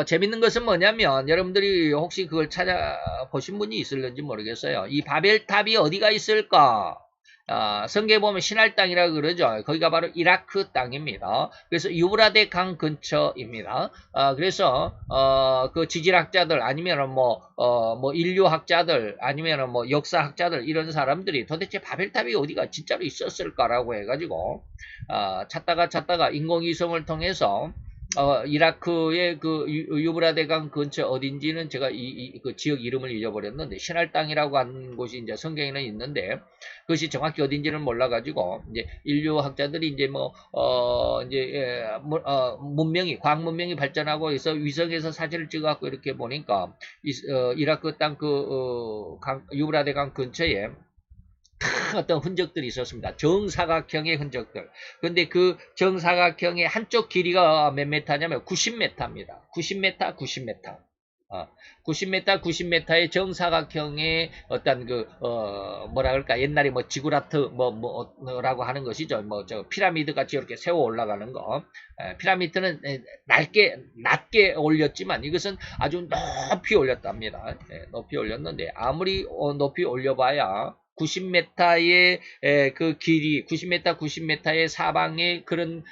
재밌는 것은 뭐냐면 여러분들이 혹시 그걸 찾아보신 분이 있을는지 모르겠어요. 이 바벨탑이 어디가 있을까? 성경에 보면 신할 땅이라고 그러죠. 거기가 바로 이라크 땅입니다. 그래서 유브라데 강 근처입니다. 그래서 그 지질학자들 아니면은 뭐 인류학자들 아니면은 뭐 역사학자들 이런 사람들이 도대체 바벨탑이 어디가 진짜로 있었을까라고 해가지고 찾다가 인공위성을 통해서 이라크의 그 유브라데강 근처 어딘지는 제가 그 지역 이름을 잊어버렸는데 신할 땅이라고 하는 곳이 이제 성경에는 있는데 그것이 정확히 어딘지는 몰라가지고 이제 인류학자들이 이제 문명이 과학 문명이 발전하고 해서 위성에서 사진을 찍어갖고 이렇게 보니까 이라크 땅 유브라데강 근처에 어떤 흔적들이 있었습니다. 정사각형의 흔적들. 근데 그 정사각형의 한쪽 길이가 몇 메타냐면 90m입니다. 90m, 90m. 90m의 정사각형의 어떤 뭐라 그럴까, 옛날에 뭐 지구라트, 뭐라고 하는 것이죠. 피라미드 같이 이렇게 세워 올라가는 거. 피라미드는 낮게 올렸지만 이것은 아주 높이 올렸답니다. 높이 올렸는데 아무리 높이 올려봐야 90m의 그 길이, 90m의 사방에 그런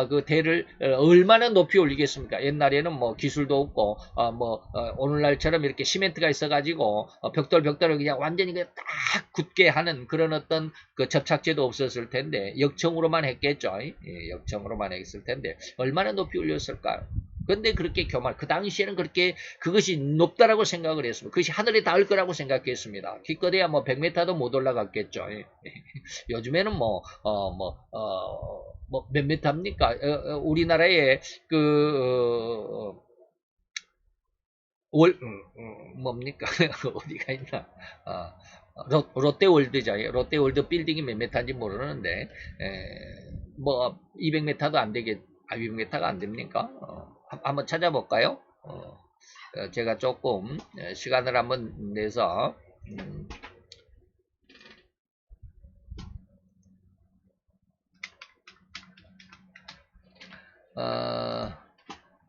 그 대를 얼마나 높이 올리겠습니까? 옛날에는 뭐 기술도 없고 오늘날처럼 이렇게 시멘트가 있어가지고 벽돌을 그냥 완전히 딱 굳게 하는 그런 어떤 그 접착제도 없었을 텐데 역청으로만 했겠죠. 역청으로만 했을 텐데 얼마나 높이 올렸을까요? 근데 그렇게 그 당시에는 그렇게 그것이 높다라고 생각을 했습니다. 그것이 하늘에 닿을 거라고 생각했습니다. 기껏해야 뭐 100m도 못 올라갔겠죠. 요즘에는 몇 m입니까? 우리나라에 뭡니까? 어디가 있나? 롯데월드죠. 롯데월드 빌딩이 몇 m인지 모르는데, 200m도 안 되겠, 200m가 안 됩니까? 한번 찾아볼까요? 제가 조금 시간을 한번 내서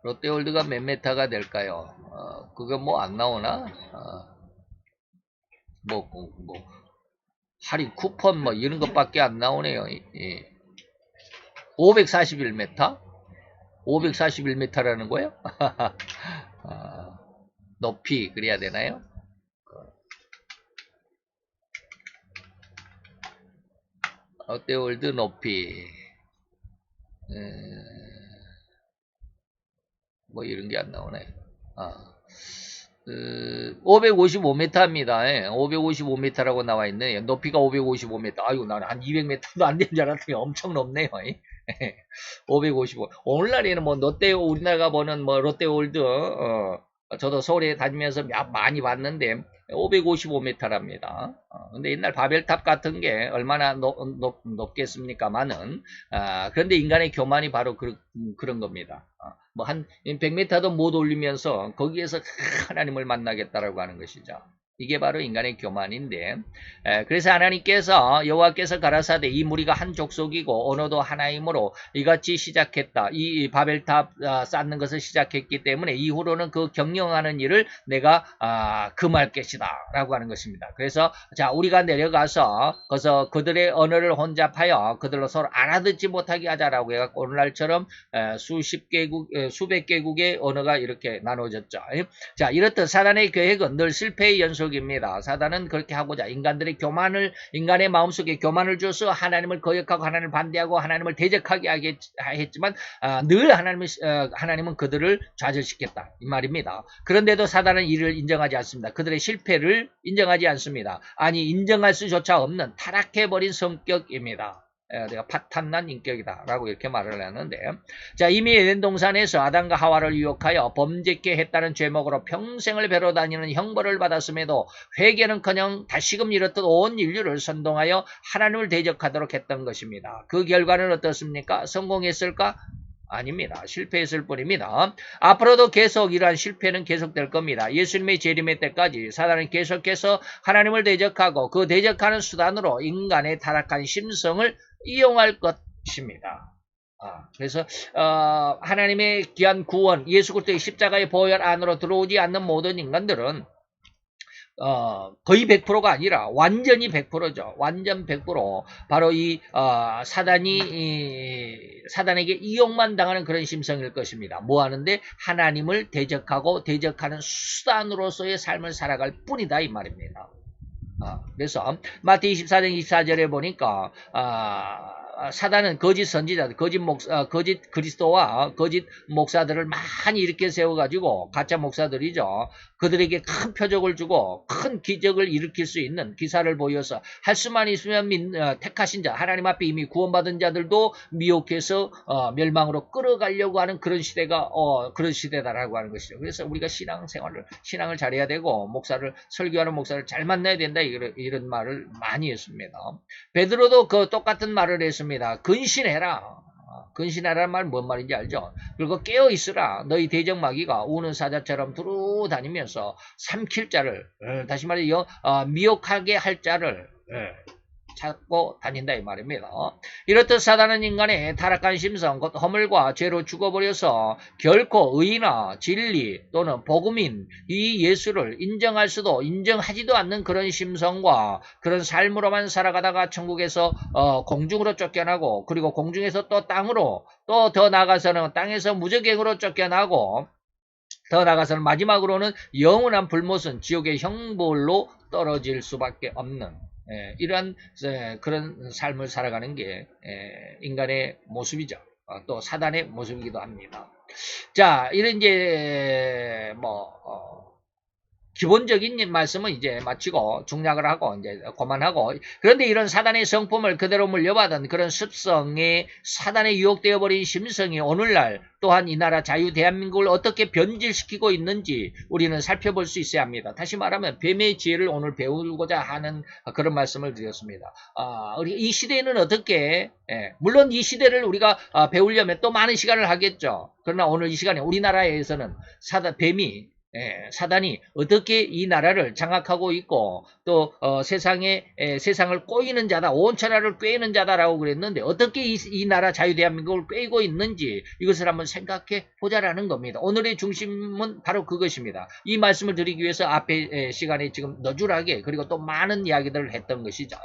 롯데월드가 몇 메타가 될까요? 그거 뭐 안 나오나? 할인 쿠폰 뭐 이런 것밖에 안 나오네요. 541m? 541m라는 거예요? 높이 그래야 되나요? 롯데월드 높이 뭐 이런 게 안 나오네. 555m입니다. 555m라고 나와 있네. 높이가 555m. 아이고, 나는 한 200m도 안 되는 줄 알았더니 엄청 높네요. 555. 오늘날에는 뭐 우리나라가 보는 뭐 롯데월드, 저도 서울에 다니면서 많이 봤는데 555m랍니다. 근데 옛날 바벨탑 같은 게 얼마나 높겠습니까만은, 그런데 인간의 교만이 바로 그런 겁니다. 뭐 한 100m도 못 올리면서 거기에서 하나님을 만나겠다라고 하는 것이죠. 이게 바로 인간의 교만인데, 그래서 하나님께서 여호와께서 가라사대 이 무리가 한 족속이고 언어도 하나이므로 이같이 시작했다. 이 바벨탑 쌓는 것을 시작했기 때문에 이후로는 그 경영하는 일을 내가 금할 것이다 라고 하는 것입니다. 그래서 자, 우리가 내려가서 거기서 그들의 언어를 혼잡하여 그들로 서로 알아듣지 못하게 하자라고 해갖고 오늘날처럼 수백 개국의 언어가 이렇게 나눠졌죠. 자, 이렇듯 사단의 계획은 늘 실패의 연속입니다. 사단은 그렇게 하고자 인간의 마음속에 교만을 줘서 하나님을 거역하고 하나님을 반대하고 하나님을 대적하게 했지만 늘 하나님은 그들을 좌절시켰다 이 말입니다. 그런데도 사단은 이를 인정하지 않습니다. 그들의 실패를 인정하지 않습니다. 아니, 인정할 수조차 없는 타락해버린 성격입니다. 내가 파탄난 인격이다 라고 이렇게 말을 하는데, 자, 이미 에덴 동산에서 아담과 하와를 유혹하여 범죄케 했다는 죄목으로 평생을 배로 다니는 형벌을 받았음에도 회개는커녕 다시금 이렇듯 온 인류를 선동하여 하나님을 대적하도록 했던 것입니다. 그 결과는 어떻습니까? 성공했을까? 아닙니다. 실패했을 뿐입니다. 앞으로도 계속 이러한 실패는 계속될 겁니다. 예수님의 재림의 때까지 사단은 계속해서 하나님을 대적하고 그 대적하는 수단으로 인간의 타락한 심성을 이용할 것입니다. 그래서 하나님의 귀한 구원, 예수 그리스도의 십자가의 보혈 안으로 들어오지 않는 모든 인간들은 거의 100%가 아니라 완전히 100%죠. 완전 100% 바로 이 사단에게 이용만 당하는 그런 심성일 것입니다. 뭐 하는데 하나님을 대적하는 수단으로서의 삶을 살아갈 뿐이다 이 말입니다. 그래서 마태 24장 24절에 보니까 사단은 거짓 선지자들, 거짓 그리스도와 거짓 목사들을 많이 이렇게 세워가지고 가짜 목사들이죠. 그들에게 큰 표적을 주고 큰 기적을 일으킬 수 있는 기사를 보여서 할 수만 있으면 택하신 자, 하나님 앞에 이미 구원받은 자들도 미혹해서 멸망으로 끌어가려고 하는 그런 그런 시대다라고 하는 것이죠. 그래서 우리가 신앙을 잘해야 되고 설교하는 목사를 잘 만나야 된다 이런 말을 많이 했습니다. 베드로도 그 똑같은 말을 했습니다. 근신해라. 근신하라는 말 뭔 말인지 알죠? 그리고 깨어있으라. 너희 대적마귀가 우는 사자처럼 두루 다니면서 삼킬 자를, 다시 말해 미혹하게 할 자를 찾고 다닌다 이 말입니다. 이렇듯 사단은 인간의 타락한 심성, 곧 허물과 죄로 죽어버려서 결코 의나 진리 또는 복음인 이 예수를 인정할 수도 인정하지도 않는 그런 심성과 그런 삶으로만 살아가다가 천국에서 공중으로 쫓겨나고 그리고 공중에서 또 땅으로 또 더 나아가서는 땅에서 무저갱으로 쫓겨나고 더 나아가서는 마지막으로는 영원한 불못은 지옥의 형벌로 떨어질 수밖에 없는 이러한 그런 삶을 살아가는 게 인간의 모습이죠. 또 사단의 모습이기도 합니다. 자, 이런 이제 기본적인 말씀은 이제 마치고 중략을 하고 이제 그만하고, 그런데 이런 사단의 성품을 그대로 물려받은 그런 습성에 사단에 유혹되어 버린 심성이 오늘날 또한 이 나라 자유 대한민국을 어떻게 변질시키고 있는지 우리는 살펴볼 수 있어야 합니다. 다시 말하면 뱀의 지혜를 오늘 배우고자 하는 그런 말씀을 드렸습니다. 우리 이 시대에는 어떻게 물론 이 시대를 우리가 배우려면 또 많은 시간을 하겠죠. 그러나 오늘 이 시간에 우리나라에서는 사단이 어떻게 이 나라를 장악하고 있고 또 세상을 꼬이는 자다, 온 천하를 꿰는 자다라고 그랬는데 어떻게 이 나라 자유대한민국을 꿰고 있는지 이것을 한번 생각해 보자라는 겁니다. 오늘의 중심은 바로 그것입니다. 이 말씀을 드리기 위해서 앞에 시간에 지금 너줄하게 그리고 또 많은 이야기들을 했던 것이죠.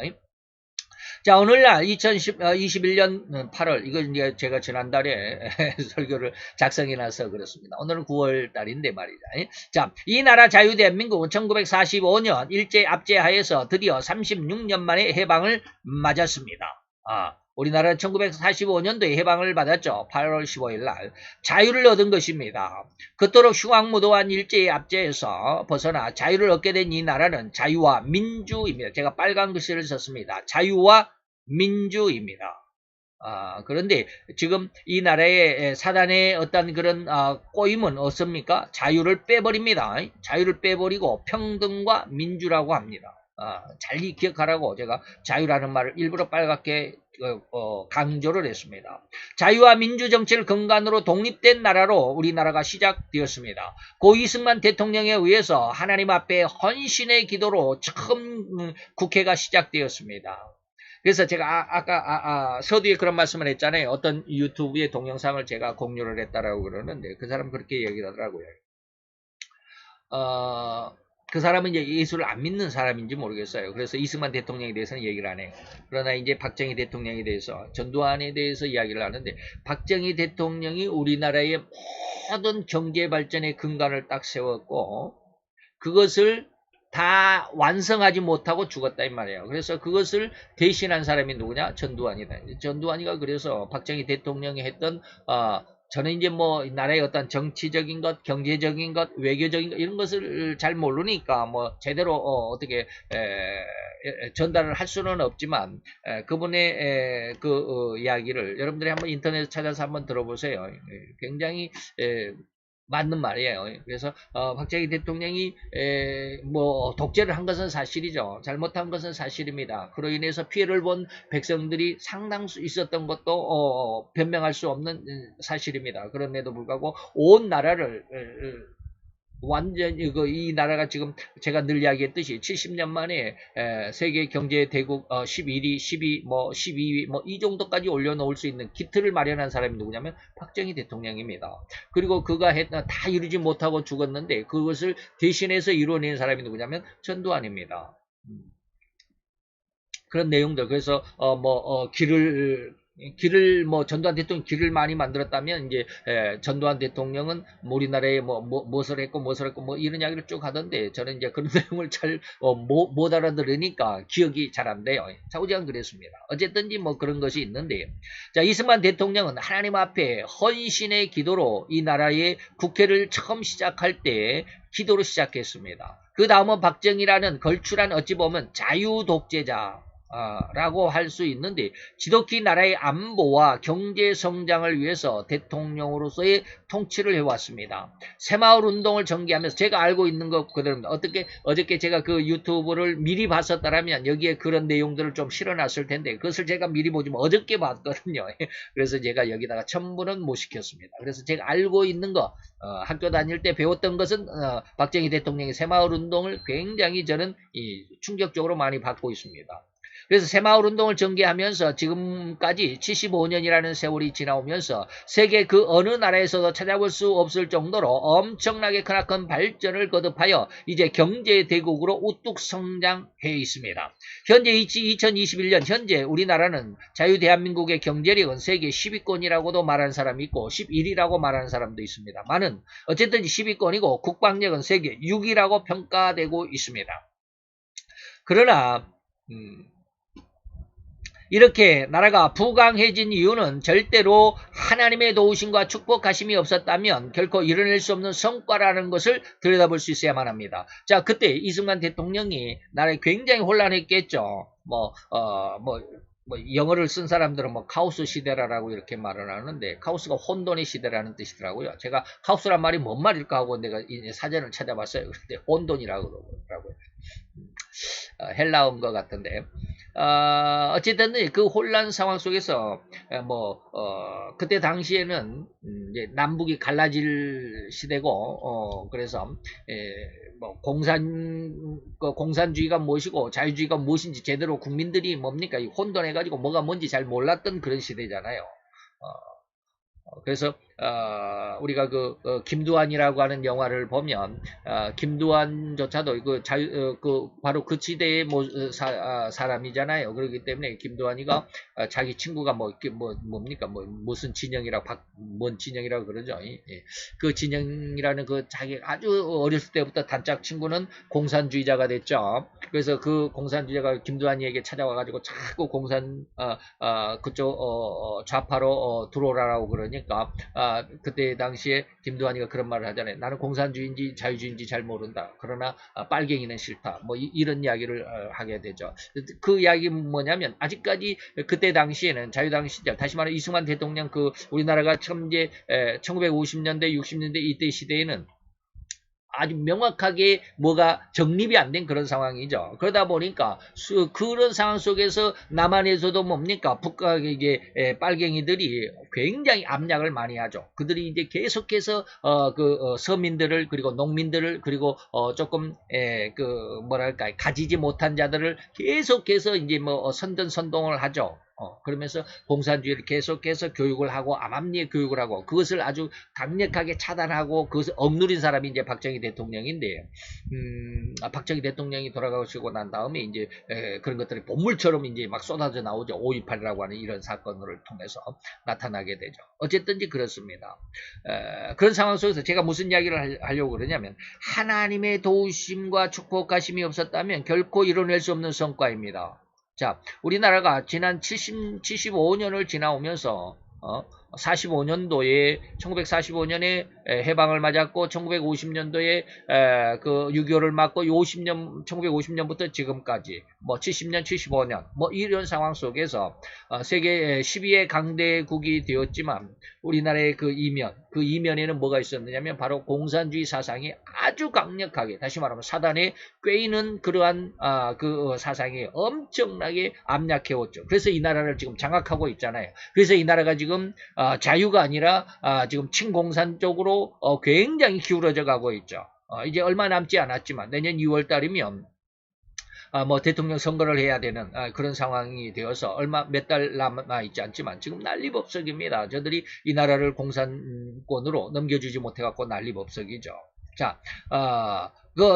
자, 오늘날 2021년 8월, 이거 이제 제가 지난달에 설교를 작성해 놔서 그렇습니다. 오늘은 9월 달인데 말이죠. 자, 이 나라 자유대한민국은 1945년 일제 압제하에서 드디어 36년 만에 해방을 맞았습니다. 우리나라는 1945년도에 해방을 받았죠. 8월 15일 날 자유를 얻은 것입니다. 그토록 흉악무도한 일제의 압제에서 벗어나 자유를 얻게 된 이 나라는 자유와 민주입니다. 제가 빨간 글씨를 썼습니다. 자유와 민주입니다. 그런데 지금 이 나라의 사단의 어떤 그런 꼬임은 없습니까? 자유를 빼버립니다. 자유를 빼버리고 평등과 민주라고 합니다. 잘 기억하라고 제가 자유라는 말을 일부러 빨갛게 강조를 했습니다. 자유와 민주정치를 근간으로 독립된 나라로 우리나라가 시작되었습니다. 고 이승만 대통령에 의해서 하나님 앞에 헌신의 기도로 처음 국회가 시작되었습니다. 그래서 제가 아까 서두에 그런 말씀을 했잖아요. 어떤 유튜브의 동영상을 제가 공유를 했다라고 그러는데 그 사람 그렇게 얘기를 하더라고요. 그 사람은 이제 예수를 안 믿는 사람인지 모르겠어요. 그래서 이승만 대통령에 대해서는 얘기를 안 해요. 그러나 이제 박정희 대통령에 대해서, 전두환에 대해서 이야기를 하는데, 박정희 대통령이 우리나라의 모든 경제 발전의 근간을 딱 세웠고, 그것을 다 완성하지 못하고 죽었다 이 말이에요. 그래서 그것을 대신한 사람이 누구냐? 전두환이다. 전두환이가 그래서 박정희 대통령이 했던 저는 이제 나라의 어떤 정치적인 것, 경제적인 것, 외교적인 것 이런 것을 잘 모르니까 제대로 어떻게 전달을 할 수는 없지만 그분의 그 이야기를 여러분들이 한번 인터넷에 찾아서 한번 들어보세요. 굉장히 맞는 말이에요. 그래서 박정희 대통령이 독재를 한 것은 사실이죠. 잘못한 것은 사실입니다. 그로 인해서 피해를 본 백성들이 상당수 있었던 것도 변명할 수 없는 사실입니다. 그런데도 불구하고 온 나라를 완전 이 나라가 지금 제가 늘 이야기했듯이 70년 만에 세계 경제 대국 11위, 12, 뭐 12위 뭐 이 정도까지 올려놓을 수 있는 기틀을 마련한 사람이 누구냐면 박정희 대통령입니다. 그리고 그가 다 이루지 못하고 죽었는데 그것을 대신해서 이루어낸 사람이 누구냐면 전두환입니다. 그런 내용들. 그래서 길을 뭐 전두환 대통령 길을 많이 만들었다면 이제 전두환 대통령은 우리나라에 무엇을 했고 뭐 이런 이야기를 쭉 하던데 저는 이제 그런 내용을 잘 못 알아들으니까 기억이 잘 안 돼요. 자우지간 그랬습니다. 어쨌든지 뭐 그런 것이 있는데 자 이승만 대통령은 하나님 앞에 헌신의 기도로 이 나라의 국회를 처음 시작할 때 기도로 시작했습니다. 그 다음은 박정희라는 걸출한 어찌 보면 자유독재자 라고 할 수 있는데 지독히 나라의 안보와 경제 성장을 위해서 대통령으로서의 통치를 해왔습니다. 새마을 운동을 전개하면서 제가 알고 있는 것 그대로입니다. 어저께 제가 그 유튜브를 미리 봤었다면 여기에 그런 내용들을 좀 실어놨을 텐데 그것을 제가 미리 보지 어저께 봤거든요. 그래서 제가 여기다가 첨부는 못 시켰습니다. 그래서 제가 알고 있는 거 학교 다닐 때 배웠던 것은 박정희 대통령의 새마을 운동을 굉장히 저는 충격적으로 많이 받고 있습니다. 그래서 새마을운동을 전개하면서 지금까지 75년이라는 세월이 지나오면서 세계 그 어느 나라에서도 찾아볼 수 없을 정도로 엄청나게 크나큰 발전을 거듭하여 이제 경제대국으로 우뚝 성장해 있습니다. 현재 2021년 현재 우리나라는 자유대한민국의 경제력은 세계 10위권이라고도 말하는 사람이 있고 11위라고 말하는 사람도 있습니다. 많은 어쨌든 10위권이고 국방력은 세계 6위라고 평가되고 있습니다. 그러나 이렇게 나라가 부강해진 이유는 절대로 하나님의 도우심과 축복하심이 없었다면 결코 이뤄낼 수 없는 성과라는 것을 들여다볼 수 있어야만 합니다. 자, 그때 이승만 대통령이 나라에 굉장히 혼란했겠죠. 영어를 쓴 사람들은 카오스 시대라고 이렇게 말을 하는데 카오스가 혼돈의 시대라는 뜻이더라고요. 제가 카오스란 말이 뭔 말일까 하고 내가 사전을 찾아봤어요. 그런데 혼돈이라고 그러더라고요. 헬라어인 것 같은데 어쨌든 그 혼란 상황 속에서 그때 당시에는 이제 남북이 갈라질 시대고 그래서 공산주의가 무엇이고 자유주의가 무엇인지 제대로 국민들이 뭡니까 혼돈해가지고 뭐가 뭔지 잘 몰랐던 그런 시대잖아요. 그래서 우리가 김두한이라고 하는 영화를 보면 김두한조차도 바로 그 시대의 사람이잖아요. 그렇기 때문에 김두한이가 자기 친구가 뭡니까 무슨 진영이라고 뭔 진영이라고 그러죠. 예. 그 진영이라는 자기 아주 어렸을 때부터 단짝 친구는 공산주의자가 됐죠. 그래서 그 공산주의자가 김두한이에게 찾아와가지고 자꾸 그쪽 좌파로 들어오라고 그러니까 그때 당시에 김두한이가 그런 말을 하잖아요. 나는 공산주의인지 자유주의인지 잘 모른다. 그러나 빨갱이는 싫다. 이런 이야기를 하게 되죠. 그 이야기는 뭐냐면 아직까지 그때 당시에는 자유당 시절 다시 말해 이승만 대통령 우리나라가 처음 이제 1950년대 60년대 이때 시대에는 아주 명확하게 뭐가 정립이 안 된 그런 상황이죠. 그러다 보니까 그런 상황 속에서 남한에서도 뭡니까 북한의 이제 빨갱이들이 굉장히 압력을 많이 하죠. 그들이 이제 계속해서 서민들을 그리고 농민들을 그리고 조금 뭐랄까 가지지 못한 자들을 계속해서 이제 선전선동을 하죠. 그러면서 공산주의를 계속해서 교육을 하고 암암리에 교육을 하고 그것을 아주 강력하게 차단하고 그것을 억누린 사람이 이제 박정희 대통령인데 박정희 대통령이 돌아가시고 난 다음에 이제 그런 것들이 본물처럼 이제 막 쏟아져 나오죠. 5.18이라고 하는 이런 사건을 통해서 나타나게 되죠. 어쨌든지 그렇습니다. 그런 상황 속에서 제가 무슨 이야기를 하려고 그러냐면 하나님의 도우심과 축복하심이 없었다면 결코 이뤄낼 수 없는 성과입니다. 자, 우리나라가 지난 75년을 지나오면서 1945년에 해방을 맞았고 1950년도에 6.25를 맞고 1950년부터 지금까지 70년, 75년 이런 상황 속에서 세계 12의 강대국이 되었지만 우리나라의 그 이면에는 뭐가 있었느냐면 바로 공산주의 사상이 아주 강력하게 다시 말하면 사단에 꿰이는 그러한 사상이 엄청나게 압력해왔죠. 그래서 이 나라를 지금 장악하고 있잖아요. 그래서 이 나라가 지금 자유가 아니라 지금 친공산 쪽으로 굉장히 기울어져 가고 있죠. 이제 얼마 남지 않았지만 내년 2월 달이면 뭐 대통령 선거를 해야 되는 그런 상황이 되어서 몇 달 남아 있지 않지만 지금 난리법석입니다. 저들이 이 나라를 공산권으로 넘겨주지 못해갖고 난리법석이죠. 자,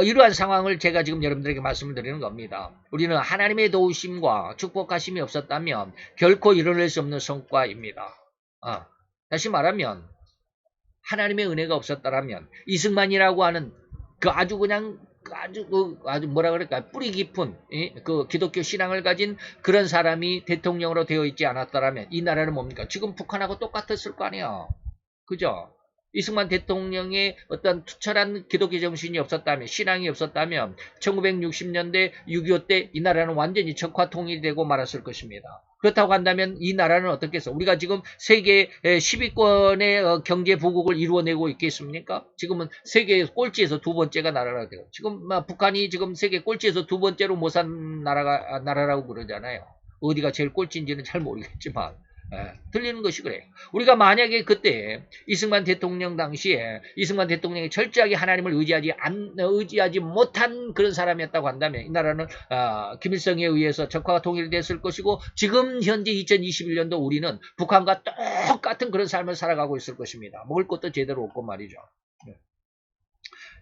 이러한 상황을 제가 지금 여러분들에게 말씀을 드리는 겁니다. 우리는 하나님의 도우심과 축복하심이 없었다면 결코 이뤄낼 수 없는 성과입니다. 다시 말하면 하나님의 은혜가 없었다면 이승만이라고 하는 그 아주 그냥 아주 뭐라 그럴까 뿌리 깊은 그 기독교 신앙을 가진 그런 사람이 대통령으로 되어 있지 않았더라면 이 나라는 뭡니까? 지금 북한하고 똑같았을 거 아니야. 그죠? 이승만 대통령의 어떤 투철한 기독교 정신이 없었다면, 신앙이 없었다면 1960년대 6.25 때 이 나라는 완전히 적화 통일되고 말았을 것입니다. 그렇다고 한다면 이 나라는 어떻게 해서 우리가 지금 세계 10위권의 경제 부국을 이루어내고 있겠습니까? 지금은 세계 꼴찌에서 두 번째가 나라가 되고 지금 북한이 지금 세계 꼴찌에서 두 번째로 못 산 나라라고 그러잖아요. 어디가 제일 꼴찌인지는 잘 모르겠지만 들리는 것이 그래요. 우리가 만약에 그때 이승만 대통령 당시에 이승만 대통령이 철저하게 하나님을 의지하지 못한 그런 사람이었다고 한다면 이 나라는 김일성에 의해서 적화가 통일됐을 것이고 지금 현재 2021년도 우리는 북한과 똑같은 그런 삶을 살아가고 있을 것입니다. 먹을 것도 제대로 없고 말이죠.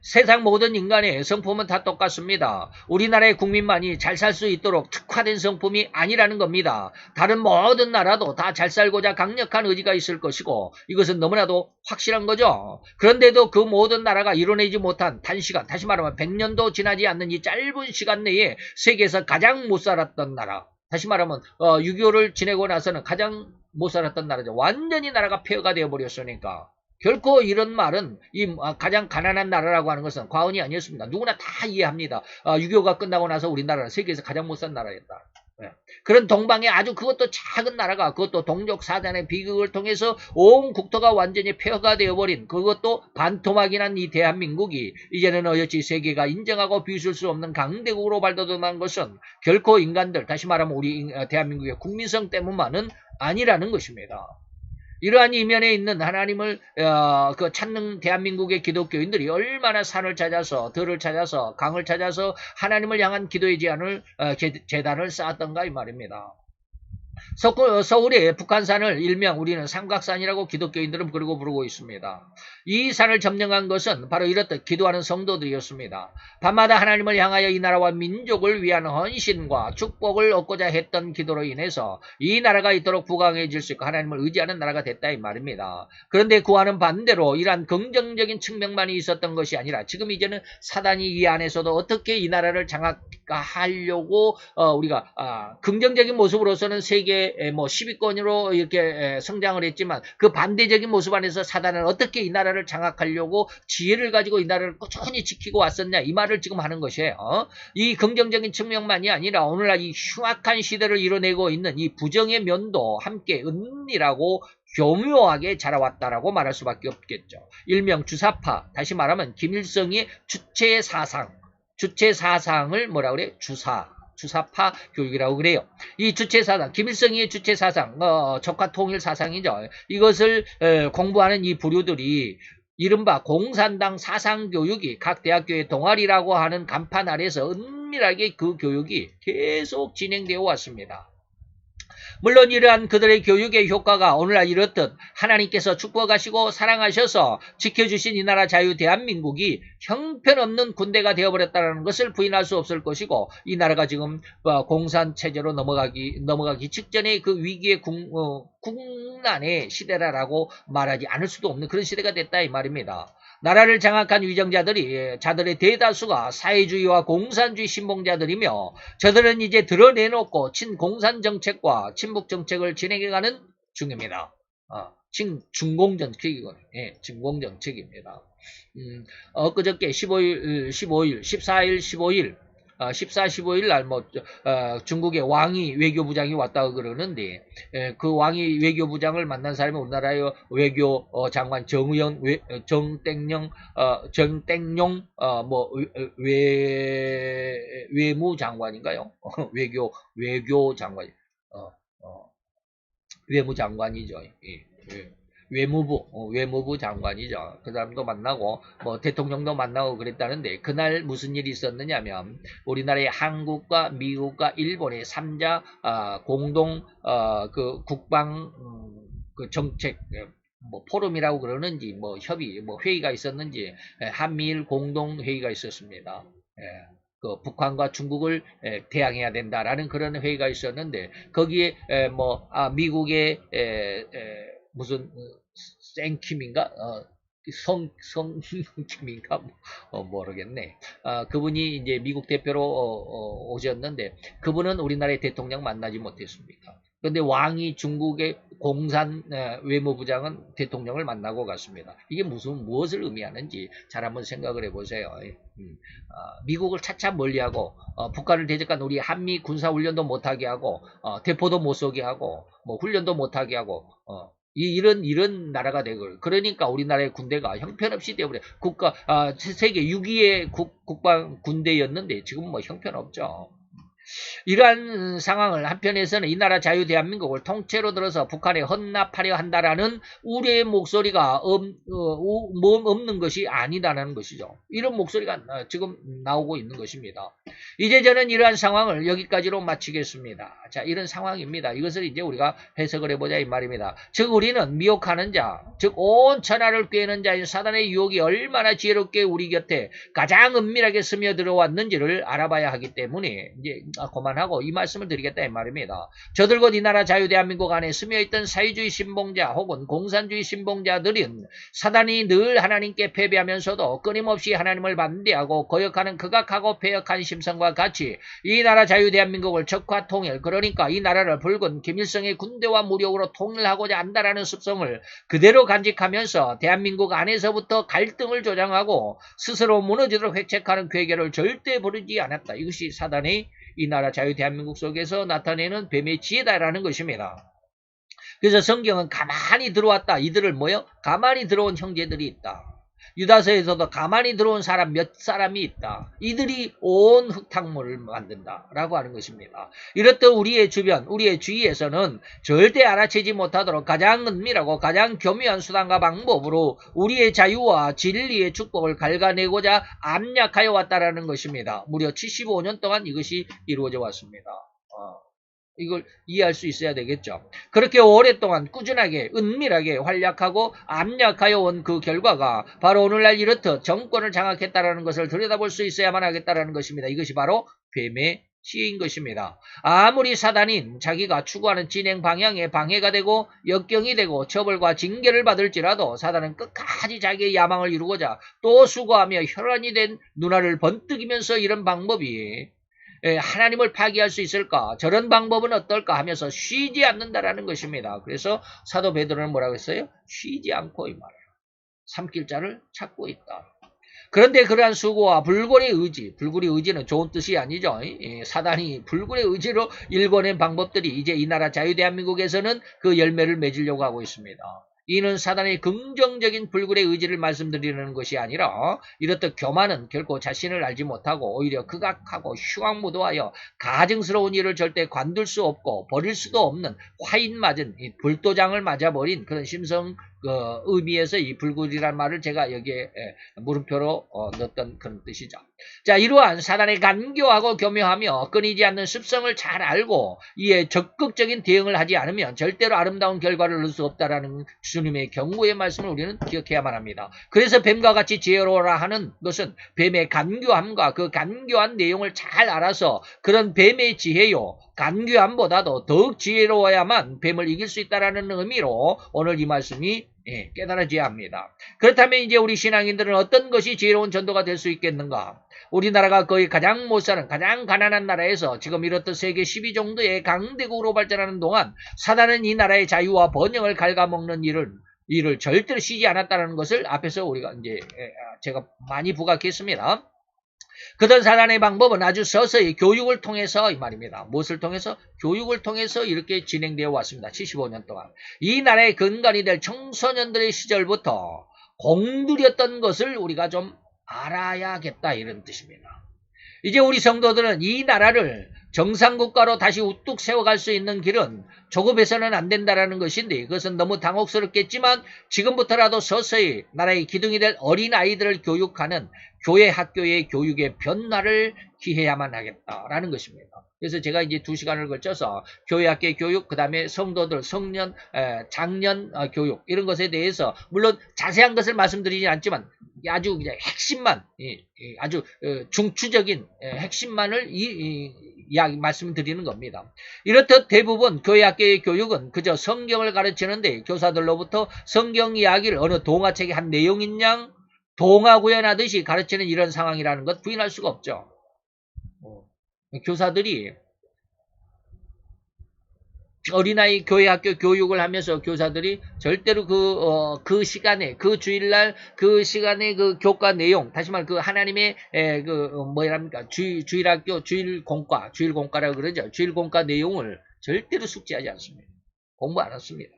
세상 모든 인간의 성품은 다 똑같습니다. 우리나라의 국민만이 잘 살 수 있도록 특화된 성품이 아니라는 겁니다. 다른 모든 나라도 다 잘 살고자 강력한 의지가 있을 것이고 이것은 너무나도 확실한 거죠. 그런데도 그 모든 나라가 이뤄내지 못한 단시간, 다시 말하면 100년도 지나지 않는 이 짧은 시간 내에 세계에서 가장 못 살았던 나라, 다시 말하면 6.25를 지내고 나서는 가장 못 살았던 나라죠. 완전히 나라가 폐허가 되어버렸으니까. 결코 이런 말은 가장 가난한 나라라고 하는 것은 과언이 아니었습니다. 누구나 다 이해합니다. 6.25가 끝나고 나서 우리나라는 세계에서 가장 못 산 나라였다. 그런 동방의 아주 그것도 작은 나라가 그것도 동족 사단의 비극을 통해서 온 국토가 완전히 폐허가 되어버린 그것도 반토막이 난 이 대한민국이 이제는 어여치 세계가 인정하고 비웃을 수 없는 강대국으로 발돋움한 것은 결코 인간들, 다시 말하면 우리 대한민국의 국민성 때문만은 아니라는 것입니다. 이러한 이면에 있는 하나님을 찾는 대한민국의 기독교인들이 얼마나 산을 찾아서 들을 찾아서 강을 찾아서 하나님을 향한 기도의 제단을 쌓았던가 이 말입니다. 서울의 북한산을 일명 우리는 삼각산이라고 기독교인들은 그러고 부르고 있습니다. 이 산을 점령한 것은 바로 이렇듯 기도하는 성도들이었습니다. 밤마다 하나님을 향하여 이 나라와 민족을 위한 헌신과 축복을 얻고자 했던 기도로 인해서 이 나라가 이토록 부강해질 수 있고 하나님을 의지하는 나라가 됐다 이 말입니다. 그런데 그와는 반대로 이러한 긍정적인 측면만이 있었던 것이 아니라 지금 이제는 사단이 이 안에서도 어떻게 이 나라를 장악하려고 우리가 긍정적인 모습으로서는 세계 10위권으로 이렇게 성장을 했지만 그 반대적인 모습 안에서 사단은 어떻게 이 나라를 장악하려고 지혜를 가지고 이 나라를 꾸준히 지키고 왔었냐 이 말을 지금 하는 것이에요. 이 긍정적인 측면만이 아니라 오늘날 이 흉악한 시대를 이뤄내고 있는 이 부정의 면도 함께 은밀하고 교묘하게 자라왔다라고 말할 수밖에 없겠죠. 일명 주사파, 다시 말하면 김일성의 주체사상을 뭐라 그래? 주사파 교육이라고 그래요. 이 주체사상, 김일성의 주체사상, 적화통일 사상이죠. 이것을 공부하는 이 부류들이 이른바 공산당 사상교육이 각 대학교의 동아리라고 하는 간판 아래서 은밀하게 그 교육이 계속 진행되어 왔습니다. 물론 이러한 그들의 교육의 효과가 오늘날 이렇듯 하나님께서 축복하시고 사랑하셔서 지켜주신 이 나라 자유 대한민국이 형편없는 군대가 되어버렸다는 것을 부인할 수 없을 것이고 이 나라가 지금 공산체제로 넘어가기 직전의 그 위기의 국난의 시대라고 말하지 않을 수도 없는 그런 시대가 됐다 이 말입니다. 나라를 장악한 위정자들이 자들의 대다수가 사회주의와 공산주의 신봉자들이며 저들은 이제 드러내놓고 친공산 정책과 친북 정책을 진행해가는 중입니다. 중공정책이거든요. 예, 중공정책입니다. 엊그저께 14일, 15일 14, 15일 날 중국의 왕이 외교부장이 왔다고 그러는데 그 왕이 외교부장을 만난 사람이 우리나라의 외교 장관 정땡용 외무장관인가요? 외교장관 외무장관이죠. 예. 외무부 장관이죠. 그 사람도 만나고 뭐 대통령도 만나고 그랬다는데 그날 무슨 일이 있었느냐면 우리나라의 한국과 미국과 일본의 3자 공동 그 국방 그 정책 뭐 포럼이라고 그러는지 뭐 협의 뭐 회의가 있었는지 한미일 공동 회의가 있었습니다. 그 북한과 중국을 대항해야 된다라는 그런 회의가 있었는데 거기에 뭐 미국의 무슨 생킴인가 성킴인가 모르겠네. 그분이 이제 미국 대표로 오셨는데 그분은 우리나라의 대통령 만나지 못했습니다. 그런데 왕이 중국의 공산 외무부장은 대통령을 만나고 갔습니다. 이게 무엇을 의미하는지 잘 한번 생각을 해보세요. 미국을 차차 멀리하고 북한을 대적한 우리 한미 군사훈련도 못하게 하고 대포도 못 쏘게 하고 뭐 훈련도 못하게 하고 이런 나라가 되고 그러니까 우리나라의 군대가 형편없이 되어버려 세계 6위의 국방 군대였는데 지금 뭐 형편없죠. 이러한 상황을 한편에서는 이 나라 자유 대한민국을 통째로 들어서 북한에 헌납하려 한다라는 우려의 목소리가 없는 것이 아니다라는 것이죠. 이런 목소리가 지금 나오고 있는 것입니다. 이제 저는 이러한 상황을 여기까지로 마치겠습니다. 자, 이런 상황입니다. 이것을 이제 우리가 해석을 해보자 이 말입니다. 즉 우리는 미혹하는 자, 즉 온 천하를 꿰는 자인 사단의 유혹이 얼마나 지혜롭게 우리 곁에 가장 은밀하게 스며들어왔는지를 알아봐야 하기 때문에 이제 그만하고 이 말씀을 드리겠다 이 말입니다. 저들 곧 이 나라 자유 대한민국 안에 스며있던 사회주의 신봉자 혹은 공산주의 신봉자들은 사단이 늘 하나님께 패배하면서도 끊임없이 하나님을 반대하고 거역하는 극악하고 패역한 심성과 같이 이 나라 자유 대한민국을 적화 통일 그러니까 이 나라를 붉은 김일성의 군대와 무력으로 통일하고자 한다라는 습성을 그대로 간직하면서 대한민국 안에서부터 갈등을 조장하고 스스로 무너지도록 획책하는 괴계를 절대 부르지 않았다. 이것이 사단의 이 나라 자유 대한민국 속에서 나타내는 뱀의 지혜다라는 것입니다. 그래서 성경은 가만히 들어왔다. 이들을 가만히 들어온 형제들이 있다. 유다서에서도 가만히 들어온 사람 몇 사람이 있다. 이들이 온 흙탕물을 만든다라고 하는 것입니다. 이렇듯 우리의 주변, 우리의 주위에서는 절대 알아채지 못하도록 가장 은밀하고 가장 교묘한 수단과 방법으로 우리의 자유와 진리의 축복을 갉아내고자 압력하여 왔다라는 것입니다. 무려 75년 동안 이것이 이루어져 왔습니다. 이걸 이해할 수 있어야 되겠죠. 그렇게 오랫동안 꾸준하게 은밀하게 활약하고 압력하여 온 그 결과가 바로 오늘날 이렇듯 정권을 장악했다라는 것을 들여다볼 수 있어야만 하겠다라는 것입니다. 이것이 바로 뱀의 지혜인 것입니다. 아무리 사단인 자기가 추구하는 진행 방향에 방해가 되고 역경이 되고 처벌과 징계를 받을지라도 사단은 끝까지 자기의 야망을 이루고자 또 수고하며 혈안이 된 눈알을 번뜩이면서 이런 방법이 하나님을 파괴할 수 있을까? 저런 방법은 어떨까? 하면서 쉬지 않는다라는 것입니다. 그래서 사도 베드로는 뭐라고 했어요? 쉬지 않고 이 말이에요. 삼킬 자를 찾고 있다. 그런데 그러한 수고와 불굴의 의지, 불굴의 의지는 좋은 뜻이 아니죠. 사단이 불굴의 의지로 일궈낸 방법들이 이제 이 나라 자유 대한민국에서는 그 열매를 맺으려고 하고 있습니다. 이는 사단의 긍정적인 불굴의 의지를 말씀드리는 것이 아니라 이렇듯 교만은 결코 자신을 알지 못하고 오히려 극악하고 흉악무도하여 가증스러운 일을 절대 관둘 수 없고 버릴 수도 없는 화인 맞은 불도장을 맞아버린 그런 심성 의미에서 이 불굴이라는 말을 제가 여기에 물음표로 넣었던 그런 뜻이죠. 자, 이러한 사단의 간교하고 교묘하며 끊이지 않는 습성을 잘 알고 이에 적극적인 대응을 하지 않으면 절대로 아름다운 결과를 얻을 수 없다라는 주님의 경고의 말씀을 우리는 기억해야만 합니다. 그래서 뱀과 같이 지혜로워라 하는 것은 뱀의 간교함과 그 간교한 내용을 잘 알아서 그런 뱀의 지혜요 간교함보다도 더욱 지혜로워야만 뱀을 이길 수 있다는 의미로 오늘 이 말씀이 깨달아져야 합니다. 그렇다면 이제 우리 신앙인들은 어떤 것이 지혜로운 전도가 될 수 있겠는가? 우리나라가 거의 가장 못사는 가장 가난한 나라에서 지금 이렇듯 세계 10위 정도의 강대국으로 발전하는 동안 사단은 이 나라의 자유와 번영을 갉아먹는 일을 절대로 쉬지 않았다는 것을 앞에서 우리가 이제 제가 많이 부각했습니다. 그런 사단의 방법은 아주 서서히 교육을 통해서 이 말입니다. 무엇을 통해서? 교육을 통해서 이렇게 진행되어 왔습니다. 75년 동안. 이 나라의 근간이 될 청소년들의 시절부터 공들였던 것을 우리가 좀 알아야겠다 이런 뜻입니다. 이제 우리 성도들은 이 나라를 정상국가로 다시 우뚝 세워갈 수 있는 길은 조급해서는 안 된다라는 것인데 그것은 너무 당혹스럽겠지만 지금부터라도 서서히 나라의 기둥이 될 어린아이들을 교육하는 교회 학교의 교육의 변화를 기해야만 하겠다라는 것입니다. 그래서 제가 이제 2시간을 걸쳐서 교회 학교의 교육, 그 다음에 성도들, 성년, 장년 교육 이런 것에 대해서 물론 자세한 것을 말씀드리지 않지만 아주 그냥 핵심만 아주 중추적인 핵심만을 말씀드리는 겁니다. 이렇듯 대부분 교회 학교의 교육은 그저 성경을 가르치는데 교사들로부터 성경 이야기를 어느 동화책의 한 내용인 양 동화 구현하듯이 가르치는 이런 상황이라는 것 부인할 수가 없죠. 교사들이 어린아이 교회 학교 교육을 하면서 교사들이 절대로 그 시간에, 그 주일날, 그 시간에 그 교과 내용, 다시 말해 그 하나님의, 뭐랍니까, 주일학교, 주일공과라고 그러죠. 주일공과 내용을 절대로 숙지하지 않습니다. 공부 안 했습니다.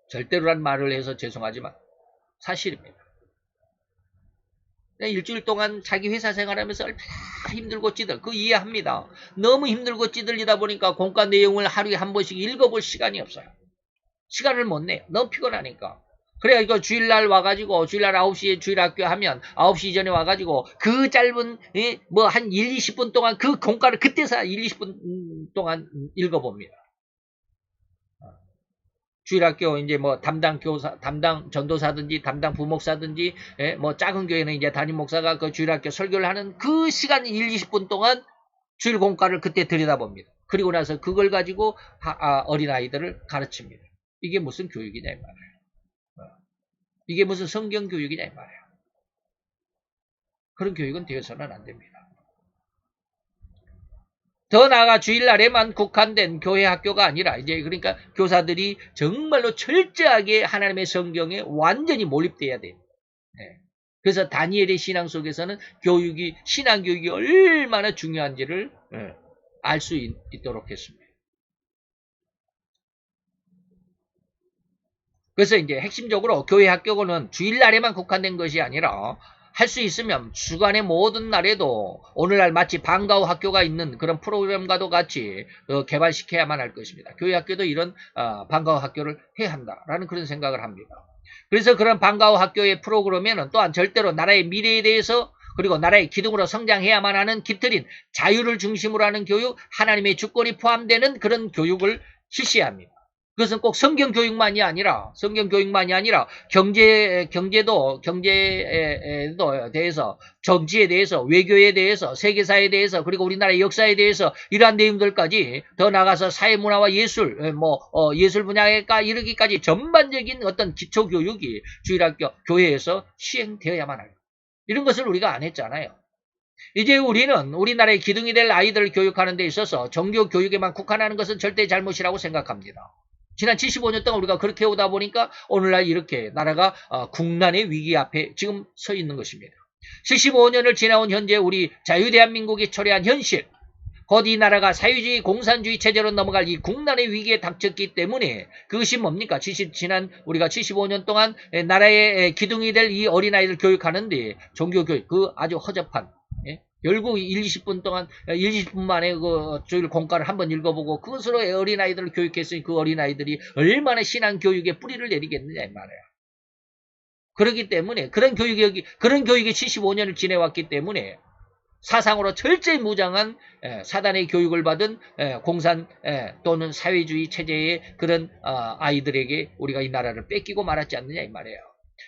절대로란 말을 해서 죄송하지만 사실입니다. 일주일 동안 자기 회사 생활하면서 얼마나 힘들고 찌들, 그거 이해합니다. 너무 힘들고 찌들리다 보니까 공과 내용을 하루에 한 번씩 읽어볼 시간이 없어요. 시간을 못 내요. 너무 피곤하니까. 그래야 이거 주일날 와가지고 주일날 9시에 주일학교 하면 9시 전에 와가지고 그 짧은 뭐 한 1, 20분 동안 그 공과를 그때서 1, 20분 동안 읽어봅니다. 주일학교 이제 뭐 담당 교사, 담당 전도사든지 담당 부목사든지 뭐 작은 교회는 이제 담임 목사가 그 주일학교 설교를 하는 그 시간 1, 20분 동안 주일 공과를 그때 들여다봅니다. 그리고 나서 그걸 가지고 어린아이들을 가르칩니다. 이게 무슨 교육이냐 이 말이에요. 이게 무슨 성경 교육이냐 이 말이에요. 그런 교육은 되어서는 안 됩니다. 더 나아가 주일날에만 국한된 교회 학교가 아니라 이제 그러니까 교사들이 정말로 철저하게 하나님의 성경에 완전히 몰입돼야 돼요. 그래서 다니엘의 신앙 속에서는 신앙 교육이 얼마나 중요한지를 알 수 있도록 했습니다. 그래서 이제 핵심적으로 교회 학교는 주일날에만 국한된 것이 아니라 할 수 있으면 주간의 모든 날에도 오늘날 마치 방과후 학교가 있는 그런 프로그램과도 같이 개발시켜야만 할 것입니다. 교회 학교도 이런 방과후 학교를 해야 한다라는 그런 생각을 합니다. 그래서 그런 방과후 학교의 프로그램에는 또한 절대로 나라의 미래에 대해서 그리고 나라의 기둥으로 성장해야만 하는 깃들인 자유를 중심으로 하는 교육, 하나님의 주권이 포함되는 그런 교육을 실시해야 합니다. 그것은 꼭 성경 교육만이 아니라 경제에 대해서 정치에 대해서 외교에 대해서 세계사에 대해서 그리고 우리나라의 역사에 대해서 이러한 내용들까지 더 나가서 사회문화와 예술 예술 분야가 이르기까지 전반적인 어떤 기초 교육이 주일학교 교회에서 시행되어야만 합니다. 이런 것을 우리가 안 했잖아요. 이제 우리는 우리나라의 기둥이 될 아이들을 교육하는 데 있어서 종교 교육에만 국한하는 것은 절대 잘못이라고 생각합니다. 지난 75년 동안 우리가 그렇게 오다 보니까 오늘날 이렇게 나라가 국난의 위기 앞에 지금 서 있는 것입니다. 75년을 지나온 현재 우리 자유대한민국이 초래한 현실, 곧 이 나라가 사회주의 공산주의 체제로 넘어갈 이 국난의 위기에 닥쳤기 때문에 그것이 뭡니까? 지난 우리가 75년 동안 나라의 기둥이 될 이 어린아이들 교육하는데 종교교육 그 아주 허접한 결국 1, 20분 동안 1, 20분 만에 그 주일 공과를 한번 읽어보고 그것으로 어린아이들을 교육했으니 그 어린아이들이 얼마나 신앙교육에 뿌리를 내리겠느냐 이 말이에요. 그렇기 때문에 그런 교육이 75년을 지내왔기 때문에 사상으로 철저히 무장한 사단의 교육을 받은 공산 또는 사회주의 체제의 그런 아이들에게 우리가 이 나라를 뺏기고 말았지 않느냐 이 말이에요.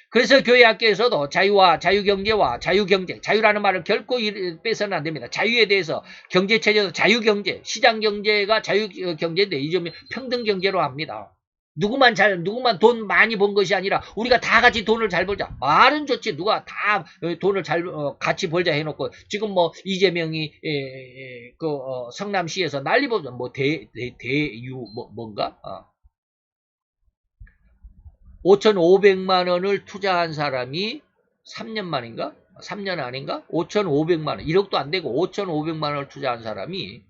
그래서 교회 학교에서도 자유와 자유경제와 자유경제, 자유라는 말을 결코 빼서는 안 됩니다. 자유에 대해서 경제체제도 자유경제, 시장경제가 자유경제인데 이 점이 평등경제로 합니다. 누구만 돈 많이 번 것이 아니라 우리가 다 같이 돈을 잘 벌자. 말은 좋지. 누가 다 돈을 같이 벌자 해놓고 지금 뭐 이재명이 성남시에서 난리 보자. 뭔가? 5,500만 원을 투자한 사람이 3년 만인가? 3년 아닌가? 5,500만 원. 1억도 안 되고 5,500만 원을 투자한 사람이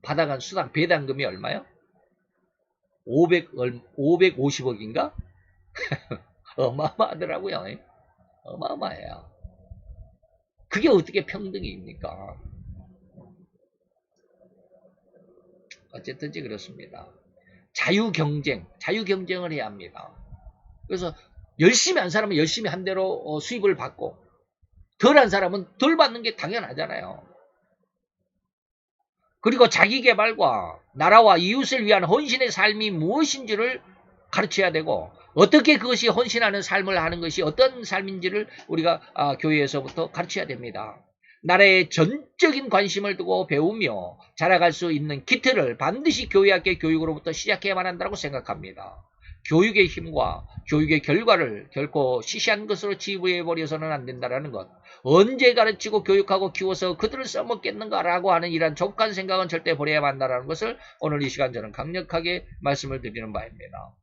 받아간 수당 배당금이 얼마요? 550억인가? 어마어마하더라고요. 어마어마해요. 그게 어떻게 평등입니까? 어쨌든지 그렇습니다. 자유경쟁을 해야 합니다. 그래서 열심히 한 사람은 열심히 한 대로 수입을 받고 덜한 사람은 덜 받는 게 당연하잖아요. 그리고 자기개발과 나라와 이웃을 위한 헌신의 삶이 무엇인지를 가르쳐야 되고 어떻게 그것이 헌신하는 삶을 하는 것이 어떤 삶인지를 우리가 교회에서부터 가르쳐야 됩니다. 나라에 전적인 관심을 두고 배우며 자라갈 수 있는 기틀을 반드시 교회학교 교육으로부터 시작해야만 한다고 생각합니다. 교육의 힘과 교육의 결과를 결코 시시한 것으로 지부해버려서는 안 된다는 것. 언제 가르치고 교육하고 키워서 그들을 써먹겠는가라고 하는 이런 족한 생각은 절대 버려야만 한다는 것을 오늘 이 시간 저는 강력하게 말씀을 드리는 바입니다.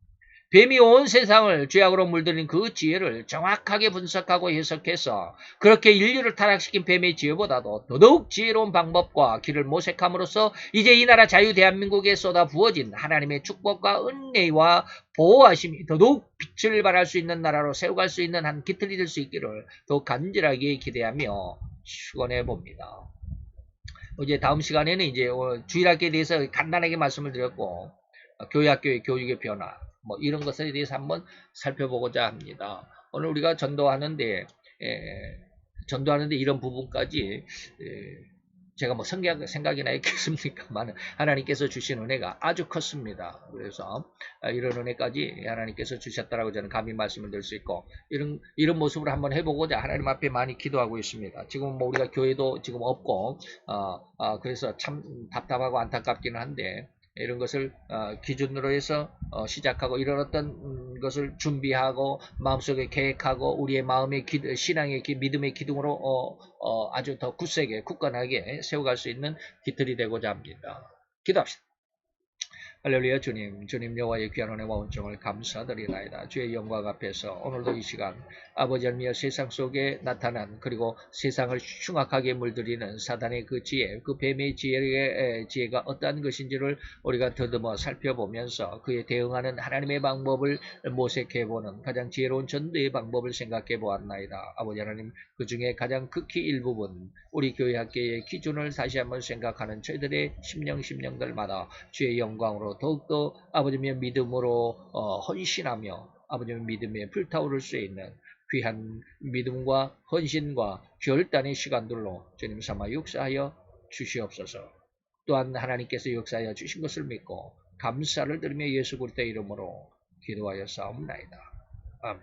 뱀이 온 세상을 죄악으로 물들인 그 지혜를 정확하게 분석하고 해석해서 그렇게 인류를 타락시킨 뱀의 지혜보다도 더더욱 지혜로운 방법과 길을 모색함으로써 이제 이 나라 자유 대한민국에 쏟아 부어진 하나님의 축복과 은혜와 보호하심이 더더욱 빛을 발할 수 있는 나라로 세워갈 수 있는 한 기틀이 될 수 있기를 더욱 간절하게 기대하며 축원해 봅니다. 이제 다음 시간에는 이제 주일학교에 대해서 간단하게 말씀을 드렸고 교회학교의 교육의 변화 뭐 이런 것에 대해서 한번 살펴보고자 합니다. 오늘 우리가 전도하는데 이런 부분까지 제가 뭐 생각이나 있겠습니까만 하나님께서 주신 은혜가 아주 컸습니다. 그래서 이런 은혜까지 하나님께서 주셨다라고 저는 감히 말씀을 드릴 수 있고 이런 모습으로 한번 해보고자 하나님 앞에 많이 기도하고 있습니다. 지금 뭐 우리가 교회도 지금 없고 그래서 참 답답하고 안타깝기는 한데 이런 것을 기준으로 해서 시작하고 이런 어떤 것을 준비하고 마음속에 계획하고 우리의 마음의 신앙의 믿음의 기둥으로 아주 더 굳세게 굳건하게 세워갈 수 있는 기틀이 되고자 합니다. 기도합시다. 할렐루야. 주님 여호와의 귀한 은혜와 온정을 감사드리나이다. 주의 영광 앞에서 오늘도 이 시간 아버지 하나님 세상 속에 나타난 그리고 세상을 흉악하게 물들이는 사단의 그 지혜, 그 뱀의 지혜가 어떠한 것인지를 우리가 더듬어 살펴보면서 그에 대응하는 하나님의 방법을 모색해보는 가장 지혜로운 전도의 방법을 생각해 보았나이다. 아버지 하나님 그 중에 가장 극히 일부분 우리 교회 학교의 기준을 다시 한번 생각하는 저희들의 심령들마다 주의 영광으로 더욱더 아버지의 믿음으로 헌신하며 아버지의 믿음에 불타오를 수 있는 귀한 믿음과 헌신과 결단의 시간들로 주님 삼아 역사하여 주시옵소서. 또한 하나님께서 역사하여 주신 것을 믿고 감사를 드리며 예수 그리스도의 이름으로 기도하여 싸움나이다. 아멘.